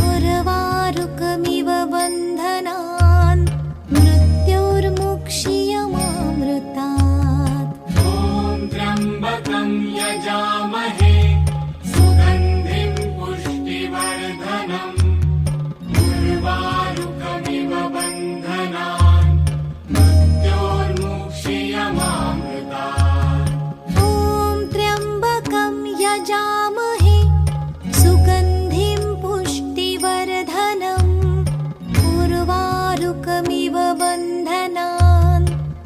उर्वारुकमिव बन्धनान् मृत्योर्मुक्षीयमामृतात्। ॐ त्र्यम्बकं यजामहे सुगन्धिं पुष्टिवर्धनम् उर्वारुकमिव बन्धनान् मृत्योर्मुक्षीयमामृतात्। ॐ त्र्यम्बकं यजामहे सुगन्धिं पुष्टिवर्धनम् उर्वारुकमिव बन्धनान्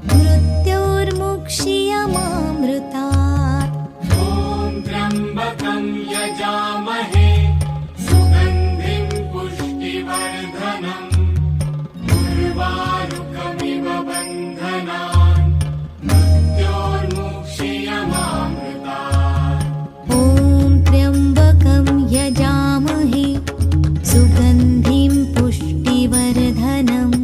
मृत्योर्मुक्षीयमामृतात्। ॐ त्र्यम्बकं यजामहे सुगन्धिं पुष्टिवर्धनम् उर्वारुकमिव बन्धनान् मृत्योर्मुक्षीयमामृतात्। ॐ त्र्यम्बकं यजामहे सुगन्धिं पुष्टिवर्धनम्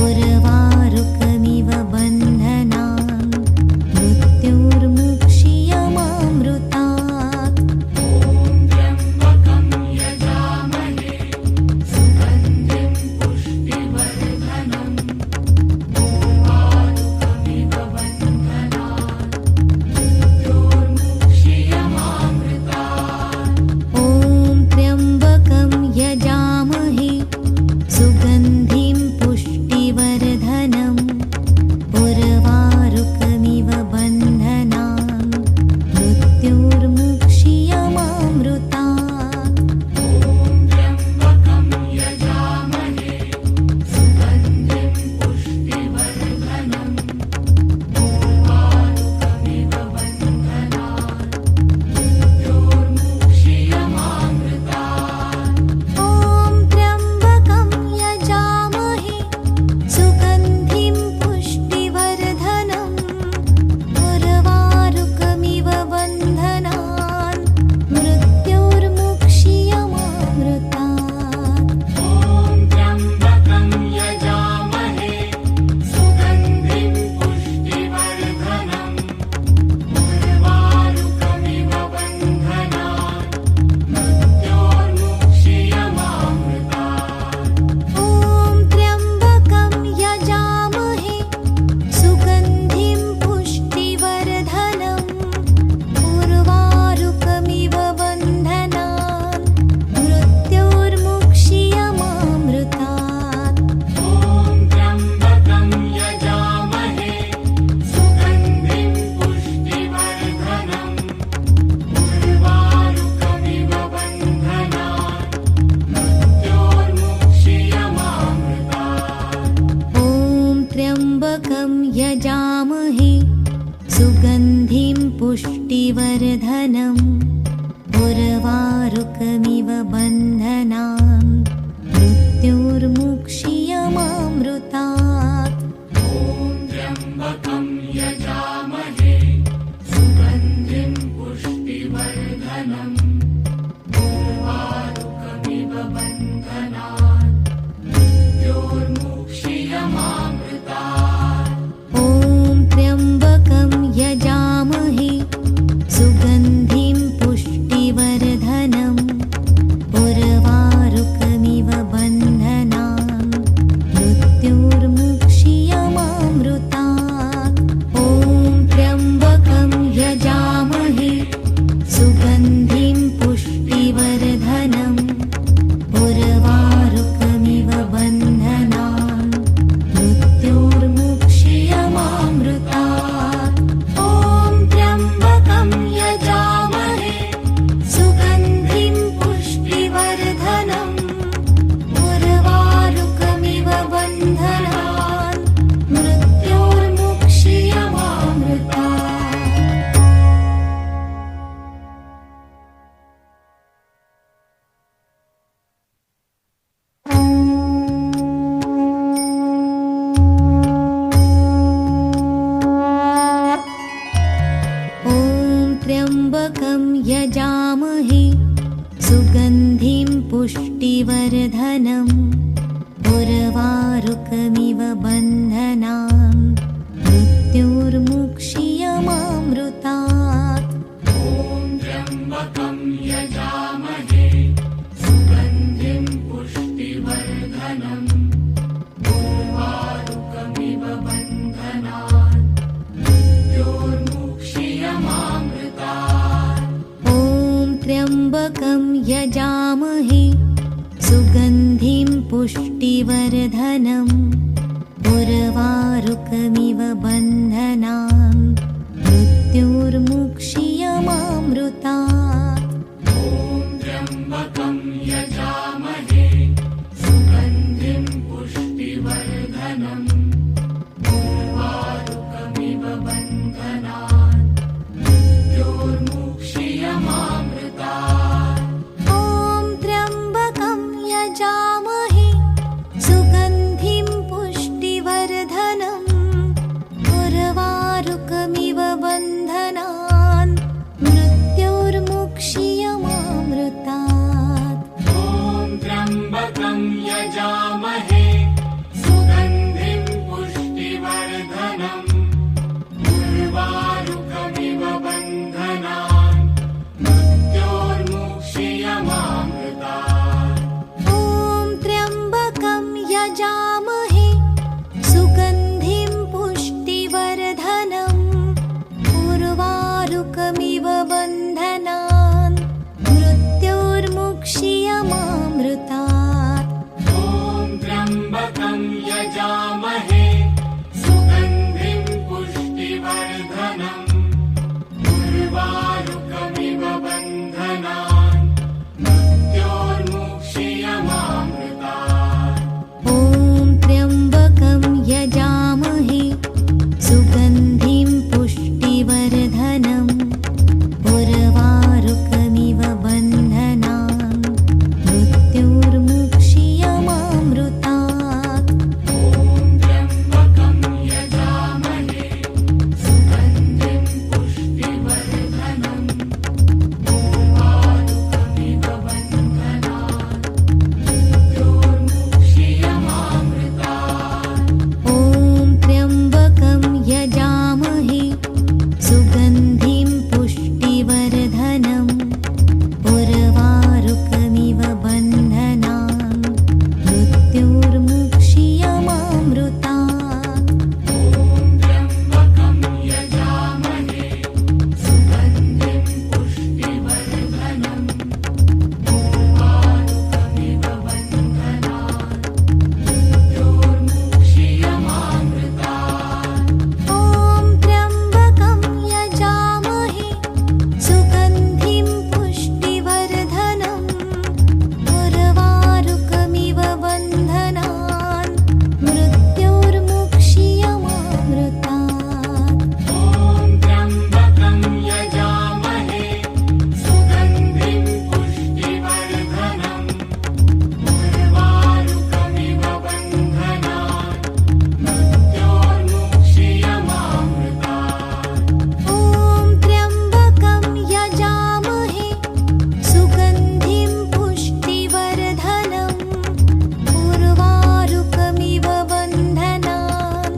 उर्वारुकमिव बन्धनान् मृत्योर्मुक्षीयमामृतात्। ॐ त्र्यम्बकं यजामहे सुगन्धिं पुष्टिवर्धनम् उर्वारुकमिव बन्धनान् मृत्योर्मुक्षीयमामृतात्। ॐ त्र्यम्बकं यजामहे सुगन्धिं पुष्टिवर्धनम् उर्वारुकमिव बन्धनान् मृत्योर्मुक्षीयमामृतात्। ॐ त्र्यम्बकं यजामहे सुगन्धिं पुष्टिवर्धनम् उर्वारुकमिव बन्धनान् मृत्योर्मुक्षीयमामृतात्। ॐ त्र्यम्बकं यजामहे सुगन्धिं पुष्टिवर्धनम् उर्वारुकमिव बन्धनान् मृत्योर्मुक्षीयमामृतात्। ॐ त्र्यम्बकं यजामहे सुगन्धिं पुष्टिवर्धनम् उर्वारुकमिव बन्धनान् मृत्योर्मुक्षीयमामृतात्। ॐ त्र्यम्बकं यजामहे सुगन्धिं पुष्टिवर्धनम् उर्वारुकमिव बन्धनान् मृत्योर्मुक्षीयमामृतात्। ॐ त्र्यम्बकं यजामहे सुगन्धिं पुष्टिवर्धनम् उर्वारुकमिव बन्धनान् मृत्योर्मुक्षीयमामृतात्। ॐ त्र्यम्बकं यजामहे सुगन्धिं पुष्टिवर्धनम् उर्वारुकमिव बन्धनान् मृत्योर्मुक्षीयमामृतात्। ॐ त्र्यम्बकं यजामहे सुगन्धिं पुष्टिवर्धनम् उर्वारुकमिव बन्धनान् मृत्योर्मुक्षीयमामृतात्। ॐ त्र्यम्बकं यजामहे सुगन्धिं पुष्टिवर्धनम् उर्वारुकमिव सुगन्धिं पुष्टिवर्धनम् उर्वारुकमिव बन्धनान् मृत्युर्मुक्षीयमामृतात्। ॐ त्र्यम्बकं यजामहे सुगन्धिं पुष्टिवर्धनम् उर्वारुकमिव बन्धनान् मृत्योर्मुक्षीयमामृतात्। ॐ त्र्यम्बकं यजामहे सुगन्धिं पुष्टिवर्धनम् उर्वारुकमिव बन्धनान् मृत्युर्मुक्षीयमामृतात्। ॐ त्र्यम्बकं यजामहे सुगन्धिं पुष्टिवर्धनम् उर्वारुकमिव बन्धनान् मृत्योर्मुक्षीयमामृतात्। ॐ त्र्यम्बकं यजामहे सुगन्धिं पुष्टिवर्धनम् उर्वारुकमिव बन्धनान् मृत्योर्मुक्षीयमामृतात्। ॐ त्र्यम्बकं यजामहे सुगन्धिं पुष्टिवर्धनम् उर्वारुकमिव बन्धनान् मृत्योर्मुक्षीयमामृतात्। ॐ त्र्यम्बकं यजामहे सुगन्धिं पुष्टिवर्धनम् उर्वारुकमिव बन्धनान् मृत्योर्मुक्षीयमामृतात्। ॐ त्र्यम्बकं यजामहे सुगन्धिं पुष्टिवर्धनम् उर्वारुकमिव बन्धनान् मृत्योर्मुक्षीयमामृतात्। ॐ त्र्यम्बकं यजामहे सुगन्धिं पुष्टिवर्धनम् उर्वारुकमिव बन्धनान् मृत्योर्मुक्षीयमामृतात्। ॐ त्र्यम्बकं यजामहे सुगन्धिं पुष्टिवर्धनम् उर्वारुकमिव बन्धनान् मृत्योर्मुक्षीयमामृतात्। ॐ त्र्यम्बकं यजामहे सुगन्धिं पुष्टिवर्धनम् उर्वारुकमिव बन्धनान् मृत्योर्मुक्षीयमामृतात्। ॐ त्र्यम्बकं यजामहे सुगन्धिं पुष्टिवर्धनम् उर्वारुकमिव बन्धनान् मृत्योर्मुक्षीयमामृतात्। ॐ त्र्यम्बकं यजामहे सुगन्धिं पुष्टिवर्धनम् उर्वारुकमिव बन्धनान् मृत्योर्मुक्षीयमामृतात्। ॐ त्र्यम्बकं यजामहे सुगन्धिं पुष्टिवर्धनम् उर्वारुकमिव बन्धनान् मृत्योर्मुक्षीयमामृतात्। ॐ त्र्यम्बकं यजामहे सुगन्धिं पुष्टिवर्धनम् उर्वारुकमिव बन्धनान्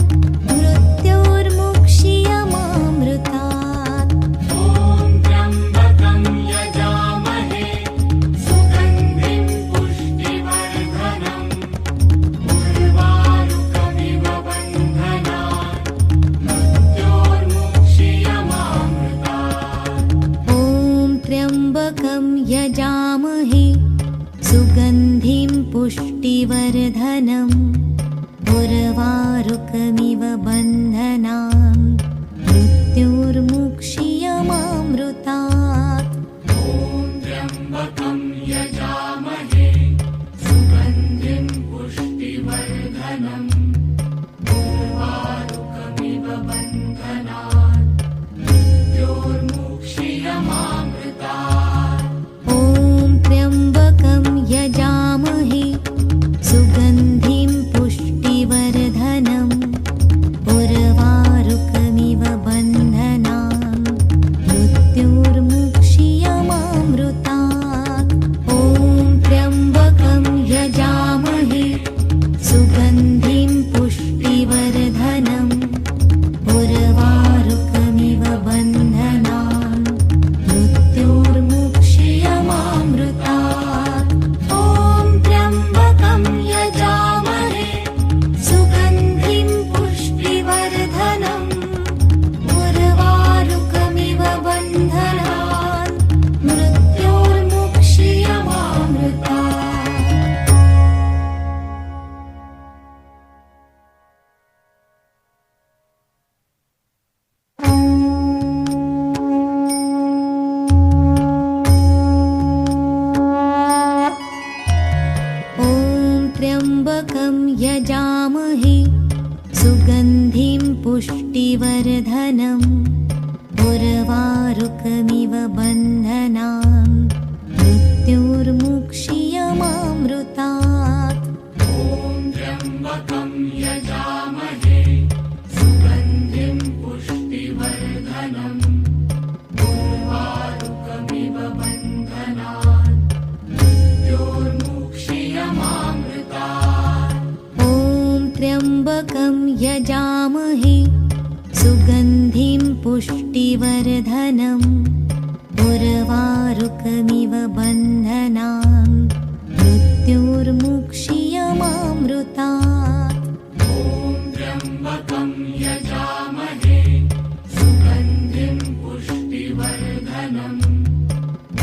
मृत्योर्मुक्षीयमामृतात्। ॐ त्र्यम्बकं यजामहे सुगन्धिं पुष्टिवर्धनम् उर्वारुकमिव बन्धनान् मृत्योर्मुक्षीयमामृतात्। ॐ त्र्यम्बकं यजामहे सुगन्धिं पुष्टिवर्धनम् उर्वारुकमिव बन्धनान् मृत्योर्मुक्षीयमामृतात्। ॐ त्र्यम्बकं यजामहे सुगन्धिं पुष्टिवर्धनम् उर्वारुकमिव बन्धनान् मृत्योर्मुक्षीयमामृतात्। ॐ त्र्यम्बकं यजामहे सुगन्धिं पुष्टिवर्धनम् उर्वारुकमिव बन्धनान् मृत्योर्मुक्षीयमामृतात्। ॐ पुष्टिवर्धनम् उर्वारुकमिव बन्धनान् मृत्युर्मुक्षीयमामृतात्। ॐ त्र्यम्बकं यजामहे सुगन्धिं पुष्टिवर्धनम् उर्वारुकमिव बन्धनान् मृत्योर्मुक्षीयमामृतात्। ॐ त्र्यम्बकं यजामहे सुगन्धिं पुष्टिवर्धनम् उर्वारुकमिव बन्धनान् मृत्युर्मुक्षीयमामृतात्। ॐ त्र्यम्बकं यजामहे सुगन्धिं पुष्टिवर्धनम्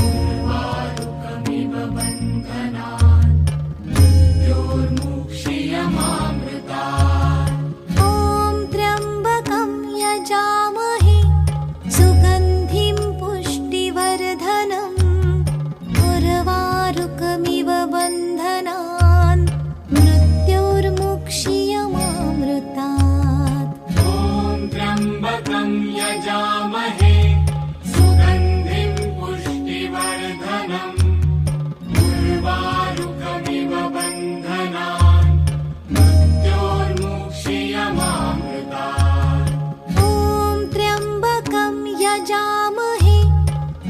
उर्वारुकमिव बन्धनान् मृत्योर्मुक्षीयमामृतात्। ॐ त्र्यम्बकं यजामहे सुगन्धिं पुष्टिवर्धनम् उर्वारुकमिव बन्धनान् मृत्योर्मुक्षीयमामृतात्। ॐ त्र्यम्बकं यजामहे सुगन्धिं पुष्टिवर्धनम् उर्वारुकमिव बन्धनान् मृत्योर्मुक्षीयमामृतात्। ॐ त्र्यम्बकं यजामहे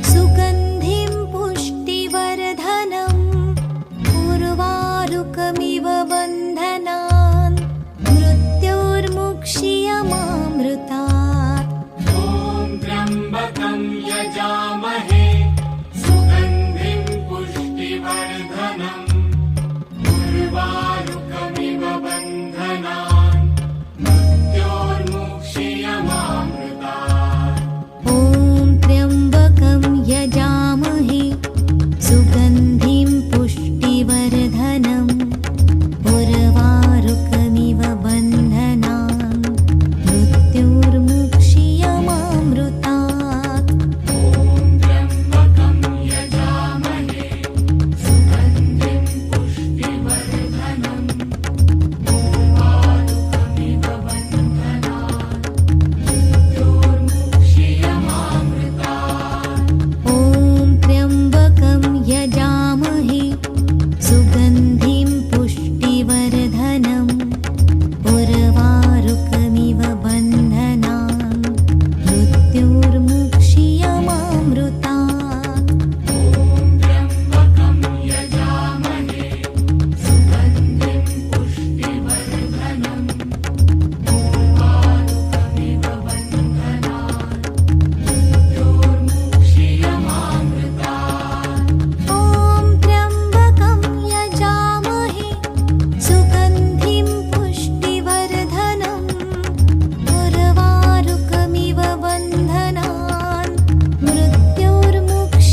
सुगन्धिं पुष्टिवर्धनम् उर्वारुकमिव बन्धनान् मृत्योर्मुक्षीयमामृतात्। ॐ त्र्यम्बकं यजामहे सुगन्धिं पुष्टिवर्धनम् उर्वारुकमिव बन्धनान् मृत्योर्मुक्षीयमामृतात्। ॐ त्र्यम्बकं यजामहे सुगन्धिं पुष्टिवर्धनम् उर्वारुकमिव बन्धनान् मृत्योर्मुक्षीयमामृतात्। ॐ त्र्यम्बकं यजामहे सुगन्धिं पुष्टिवर्धनम् उर्वारुकमिव बन्धनान् मृत्योर्मुक्षीयमामृतात्। ॐ त्र्यम्बकं यजामहे सुगन्धिं पुष्टिवर्धनम् उर्वारुकमिव बन्धनान् मृत्योर्मुक्षीयमामृतात्। ॐ त्र्यम्बकं यजामहे सुगन्धिं पुष्टिवर्धनम् उर्वारुकमिव बन्धनान् मृत्योर्मुक्षीयमामृतात्। ॐ त्र्यम्बकं यजामहे सुगन्धिं पुष्टिवर्धनम् उर्वारुकमिव बन्धनान् मृत्योर्मुक्षीयमामृतात्। ॐ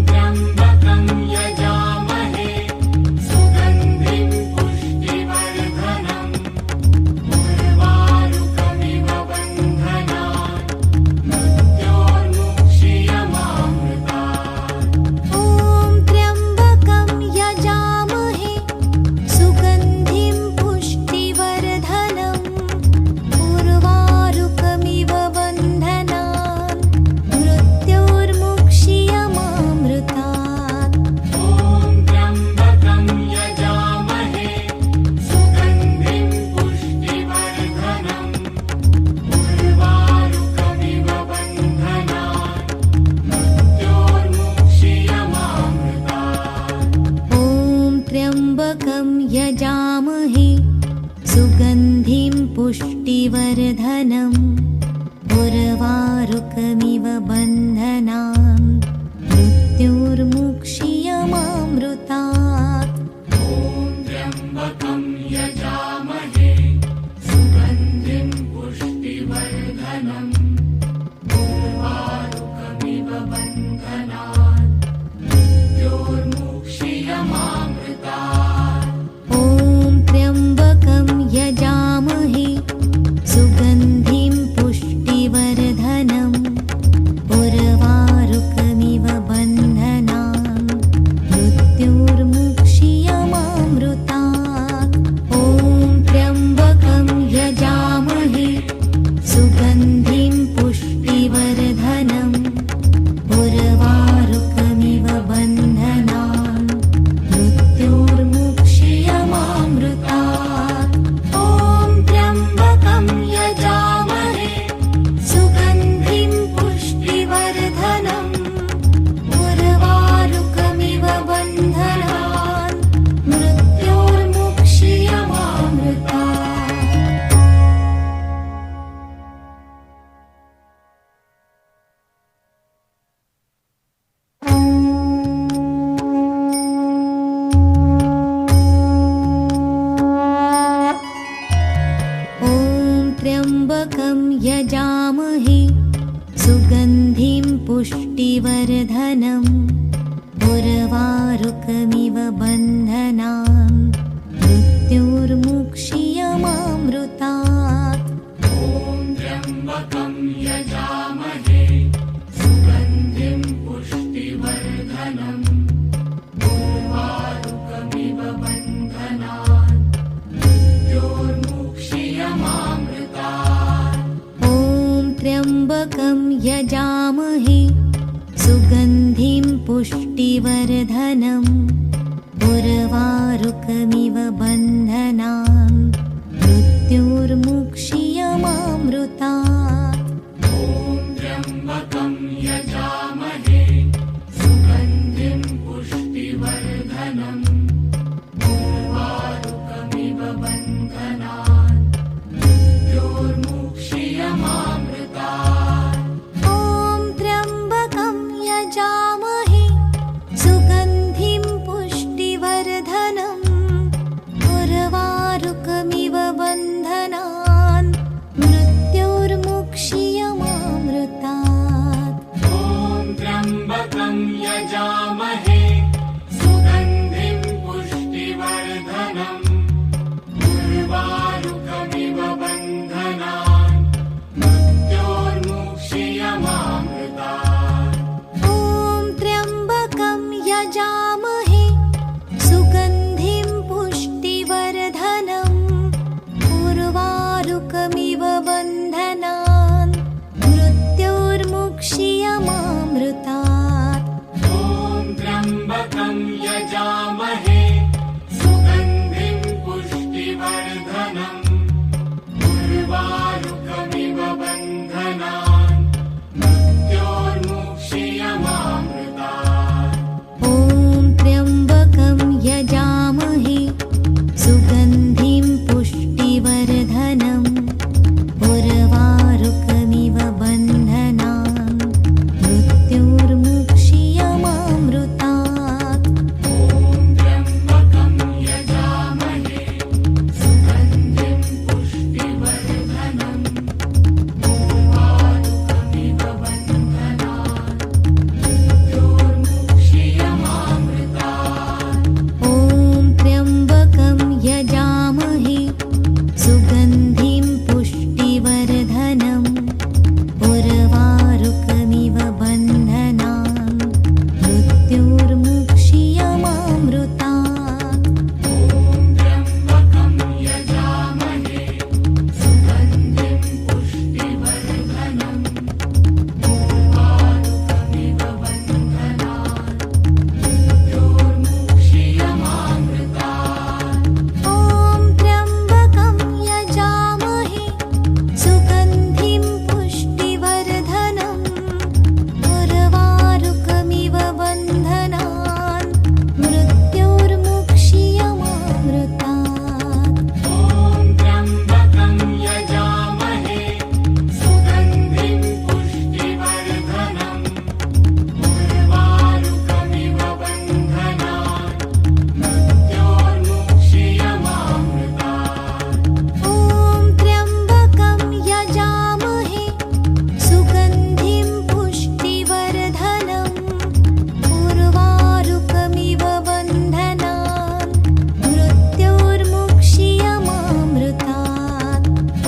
त्र्यम्बकं यजामहे सुगन्धिं पुष्टिवर्धनम् उर्वारुकमिव बन्धनान् मृत्योर्मुक्षीयमामृतात्। ॐ त्र्यम्बकं यजामहे सुगन्धिं पुष्टिवर्धनम् उर्वारुकमिव बन्धनान् मृत्योर्मुक्षीयमामृतात्। ॐ त्र्यम्बकं यजामहे सुगन्धिं पुष्टिवर्धनम् उर्वारुकमिव बन्धनान् मृत्योर्मुक्षीयमामृतात्। ॐ त्र्यम्बकं यजामहे सुगन्धिं पुष्टिवर्धनम् उर्वारुकमिव बन्धनान् मृत्योर्मुक्षीयमामृतात्। ॐ त्र्यम्बकं यजामहे सुगन्धिं पुष्टिवर्धनम् उर्वारुकमिव बन्धनान् मृत्योर्मुक्षीयमामृतात्। ॐ त्र्यम्बकं यजामहे सुगन्धिं पुष्टिवर्धनम् उर्वारुकमिव बन्धनान् मृत्योर्मुक्षीयमामृतात्। उर्वारुकमिव बन्धनान् मृत्योर्मुक्षीयमामृतात् ॐ त्र्यम्बकं यजामहे सुगन्धिं पुष्टिवर्धनम् उर्वारुकमिव बन्धनान् मृत्योर्मुक्षीयमामृतात् ॐ त्र्यम्बकं यजामहे सुगन्धिं पुष्टिवर्धनम् उर्वारुकमिव बन्धनान् मृत्योर्मुक्षीयमामृतात् ॐ त्र्यम्बकं यजामहे सुगन्धिं पुष्टिवर्धनम् उर्वारुकमिव बन्धनान् मृत्योर्मुक्षीयमामृतात् ॐ त्र्यम्बकं यजामहे सुगन्धिं पुष्टिवर्धनम् उर्वारुकमिव बन्धनान् मृत्योर्मुक्षीयमामृतात् ॐ त्र्यम्बकं यजामहे सुगन्धिं पुष्टिवर्धनम् उर्वारुकमिव बन्धनान् मृत्योर्मुक्षीयमामृतात् ॐ त्र्यम्बकं यजामहे सुगन्धिं पुष्टिवर्धनम् उर्वारुकमिव बन्धनान् मृत्योर्मुक्षीयमामृतात् ॐ त्र्यम्बकं यजामहे सुगन्धिं पुष्टिवर्धनम् उर्वारुकमिव बन्धनान् मृत्योर्मुक्षीयमामृतात् ॐ त्र्यम्बकं यजामहे सुगन्धिं पुष्टिवर्धनम् उर्वारुकमिव बन्धनान् मृत्योर्मुक्षीयमामृतात् ॐ त्र्यम्बकं यजामहे सुगन्धिं पुष्टिवर्धनम् उर्वारुकमिव बन्धनान् मृत्योर्मुक्षीयमामृतात् ॐ त्र्यम्बकं यजामहे सुगन्धिं पुष्टिवर्धनम् उर्वारुकमिव बन्धनान् मृत्योर्मुक्षीयमामृतात् ॐ त्र्यम्बकं यजामहे सुगन्धिं पुष्टिवर्धनम् उर्वारुकमिव बन्धनान् मृत्योर्मुक्षीयमामृतात् ॐ त्र्यम्बकं यजामहे सुगन्धिं पुष्टिवर्धनम् उर्वारुकमिव बन्धनान् मृत्योर्मुक्षीयमामृतात् ॐ त्र्यम्बकं यजामहे सुगन्धिं पुष्टिवर्धनम् उर्वारुकमिव बन्धनान् मृत्योर्मुक्षीयमामृतात् ॐ त्र्यम्बकं यजामहे सुगन्धिं पुष्टिवर्धनम् उर्वारुकमिव बन्धनान् मृत्योर्मुक्षीयमामृतात् ॐ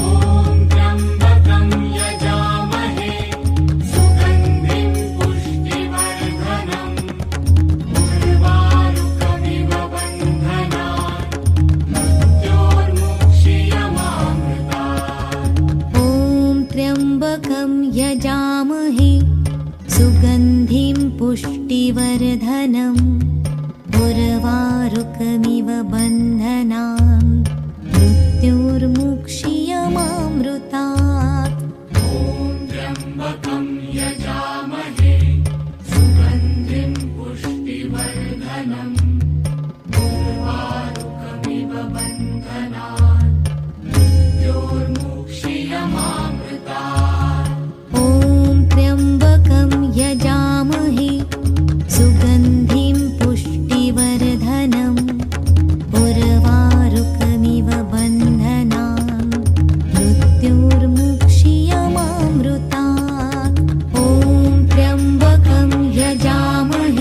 त्र्यम्बकं यजामहे सुगन्धिं पुष्टिवर्धनम् उर्वारुकमिव बन्धनान् मृत्योर्मुक्षीयमामृतात् ॐ त्र्यम्बकं यजामहे सुगन्धिं पुष्टिवर्धनम् उर्वारुकमिव बन्धनान् मृत्योर्मुक्षीयमामृतात् ॐ त्र्यम्बकं यजामहे सुगन्धिं पुष्टिवर्धनम् उर्वारुकमिव बन्धनान् मृत्योर्मुक्षीयमामृतात् ॐ त्र्यम्बकं यजामहे सुगन्धिं पुष्टिवर्धनम् उर्वारुकमिव बन्धनान् मृत्योर्मुक्षीयमामृतात् ॐ त्र्यम्बकं यजामहे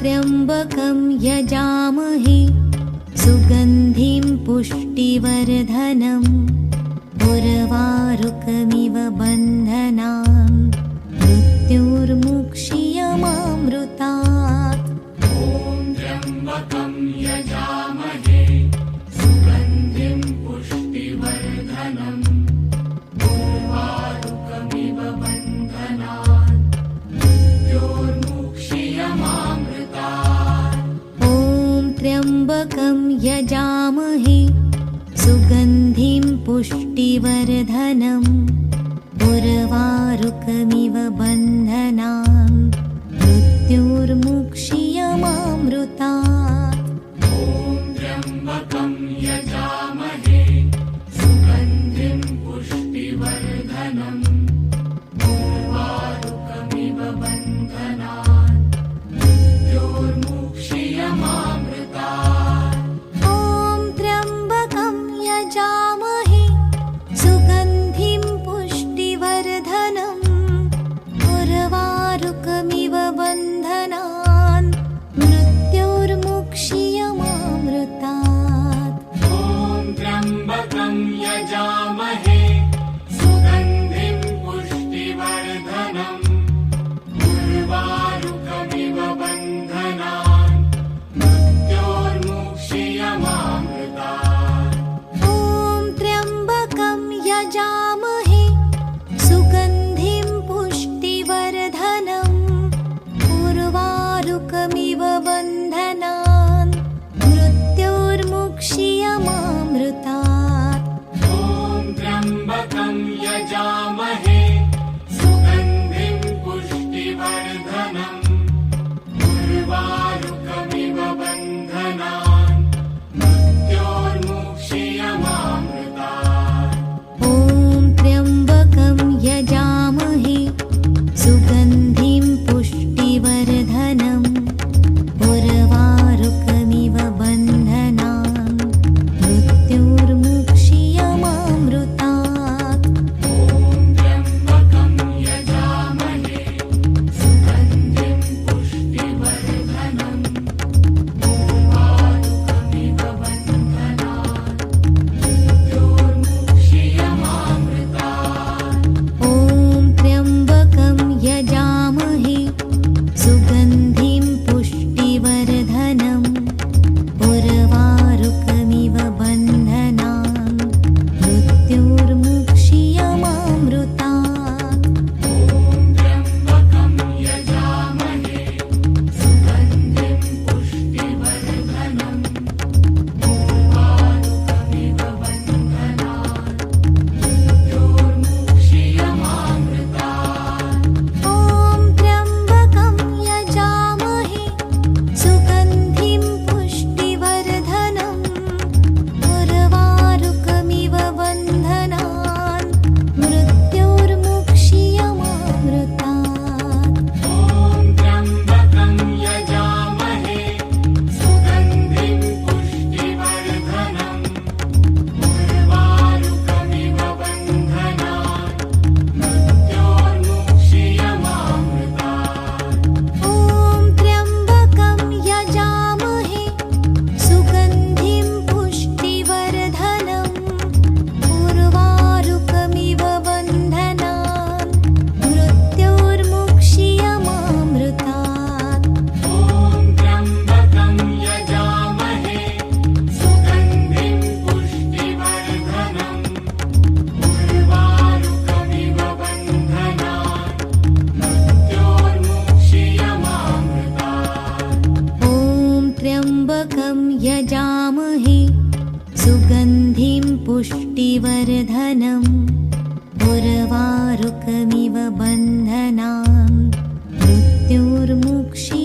त्र्यम्बकं यजामहे सुगन्धिं पुष्टिवर्धनम् उर्वारुकमिव बन्धनान् मृत्युर्मुक्षीयमामृतात्। ॐ त्र्यम्बकं यजामहे सुगन्धिं पुष्टिवर्धनम् उर्वारुकमिव बन्धनान् मृत्योर्मुक्षीयमामृतात्। ॐ त्र्यम्बकं यजामहे सुगन्धिं पुष्टिवर्धनम् उर्वारुकमिव बन्धनान् मृत्युर्मुक्षीयमामृतात्। ॐ त्र्यम्बकं यजामहे सुगन्धिं पुष्टिवर्धनम् उर्वारुकमिव बन्धनान् मृत्योर्मुक्षीयमामृतात्। ॐ त्र्यम्बकं यजामहे सुगन्धिं पुष्टिवर्धनम् उर्वारुकमिव बन्धनान् मृत्योर्मुक्षीयमामृतात्। ॐ त्र्यम्बकं यजामहे सुगन्धिं पुष्टिवर्धनम् उर्वारुकमिव बन्धनान् मृत्योर्मुक्षीयमामृतात्। ॐ त्र्यम्बकं यजामहे सुगन्धिं पुष्टिवर्धनम् उर्वारुकमिव बन्धनान् मृत्योर्मुक्षीयमामृतात्। ॐ त्र्यम्बकं यजामहे सुगन्धिं पुष्टिवर्धनम् उर्वारुकमिव बन्धनान् मृत्योर्मुक्षीयमामृतात्। ॐ त्र्यम्बकं यजामहे सुगन्धिं पुष्टिवर्धनम् उर्वारुकमिव बन्धनान् मृत्योर्मुक्षीयमामृतात्। ॐ त्र्यम्बकं यजामहे सुगन्धिं पुष्टिवर्धनम् उर्वारुकमिव बन्धनान् मृत्योर्मुक्षीयमामृतात्। ॐ त्र्यम्बकं यजामहे सुगन्धिं पुष्टिवर्धनम् उर्वारुकमिव बन्धनान् मृत्योर्मुक्षीयमामृतात्। ॐ त्र्यम्बकं यजामहे सुगन्धिं पुष्टिवर्धनम् उर्वारुकमिव बन्धनान् मृत्योर्मुक्षीयमामृतात्। ॐ त्र्यम्बकं यजामहे सुगन्धिं पुष्टिवर्धनम् उर्वारुकमिव बन्धनान् मृत्योर्मुक्षीयमामृतात्। ॐ त्र्यम्बकं यजामहे सुगन्धिं पुष्टिवर्धनम् उर्वारुकमिव बन्धनान् मृत्योर्मुक्षीयमामृतात्। ॐ त्र्यम्बकं यजामहे सुगन्धिं पुष्टिवर्धनम् उर्वारुकमिव बन्धनान् मृत्योर्मुक्षीयमामृतात्। ॐ त्र्यम्बकं यजामहे सुगन्धिं पुष्टिवर्धनम् उर्वारुकमिव बन्धनान् मृत्योर्मुक्षीयमामृतात्। ॐ त्र्यम्बकं यजामहे सुगन्धिं पुष्टिवर्धनम् उर्वारुकमिव बन्धनान् मृत्योर्मुक्षीयमामृतात्।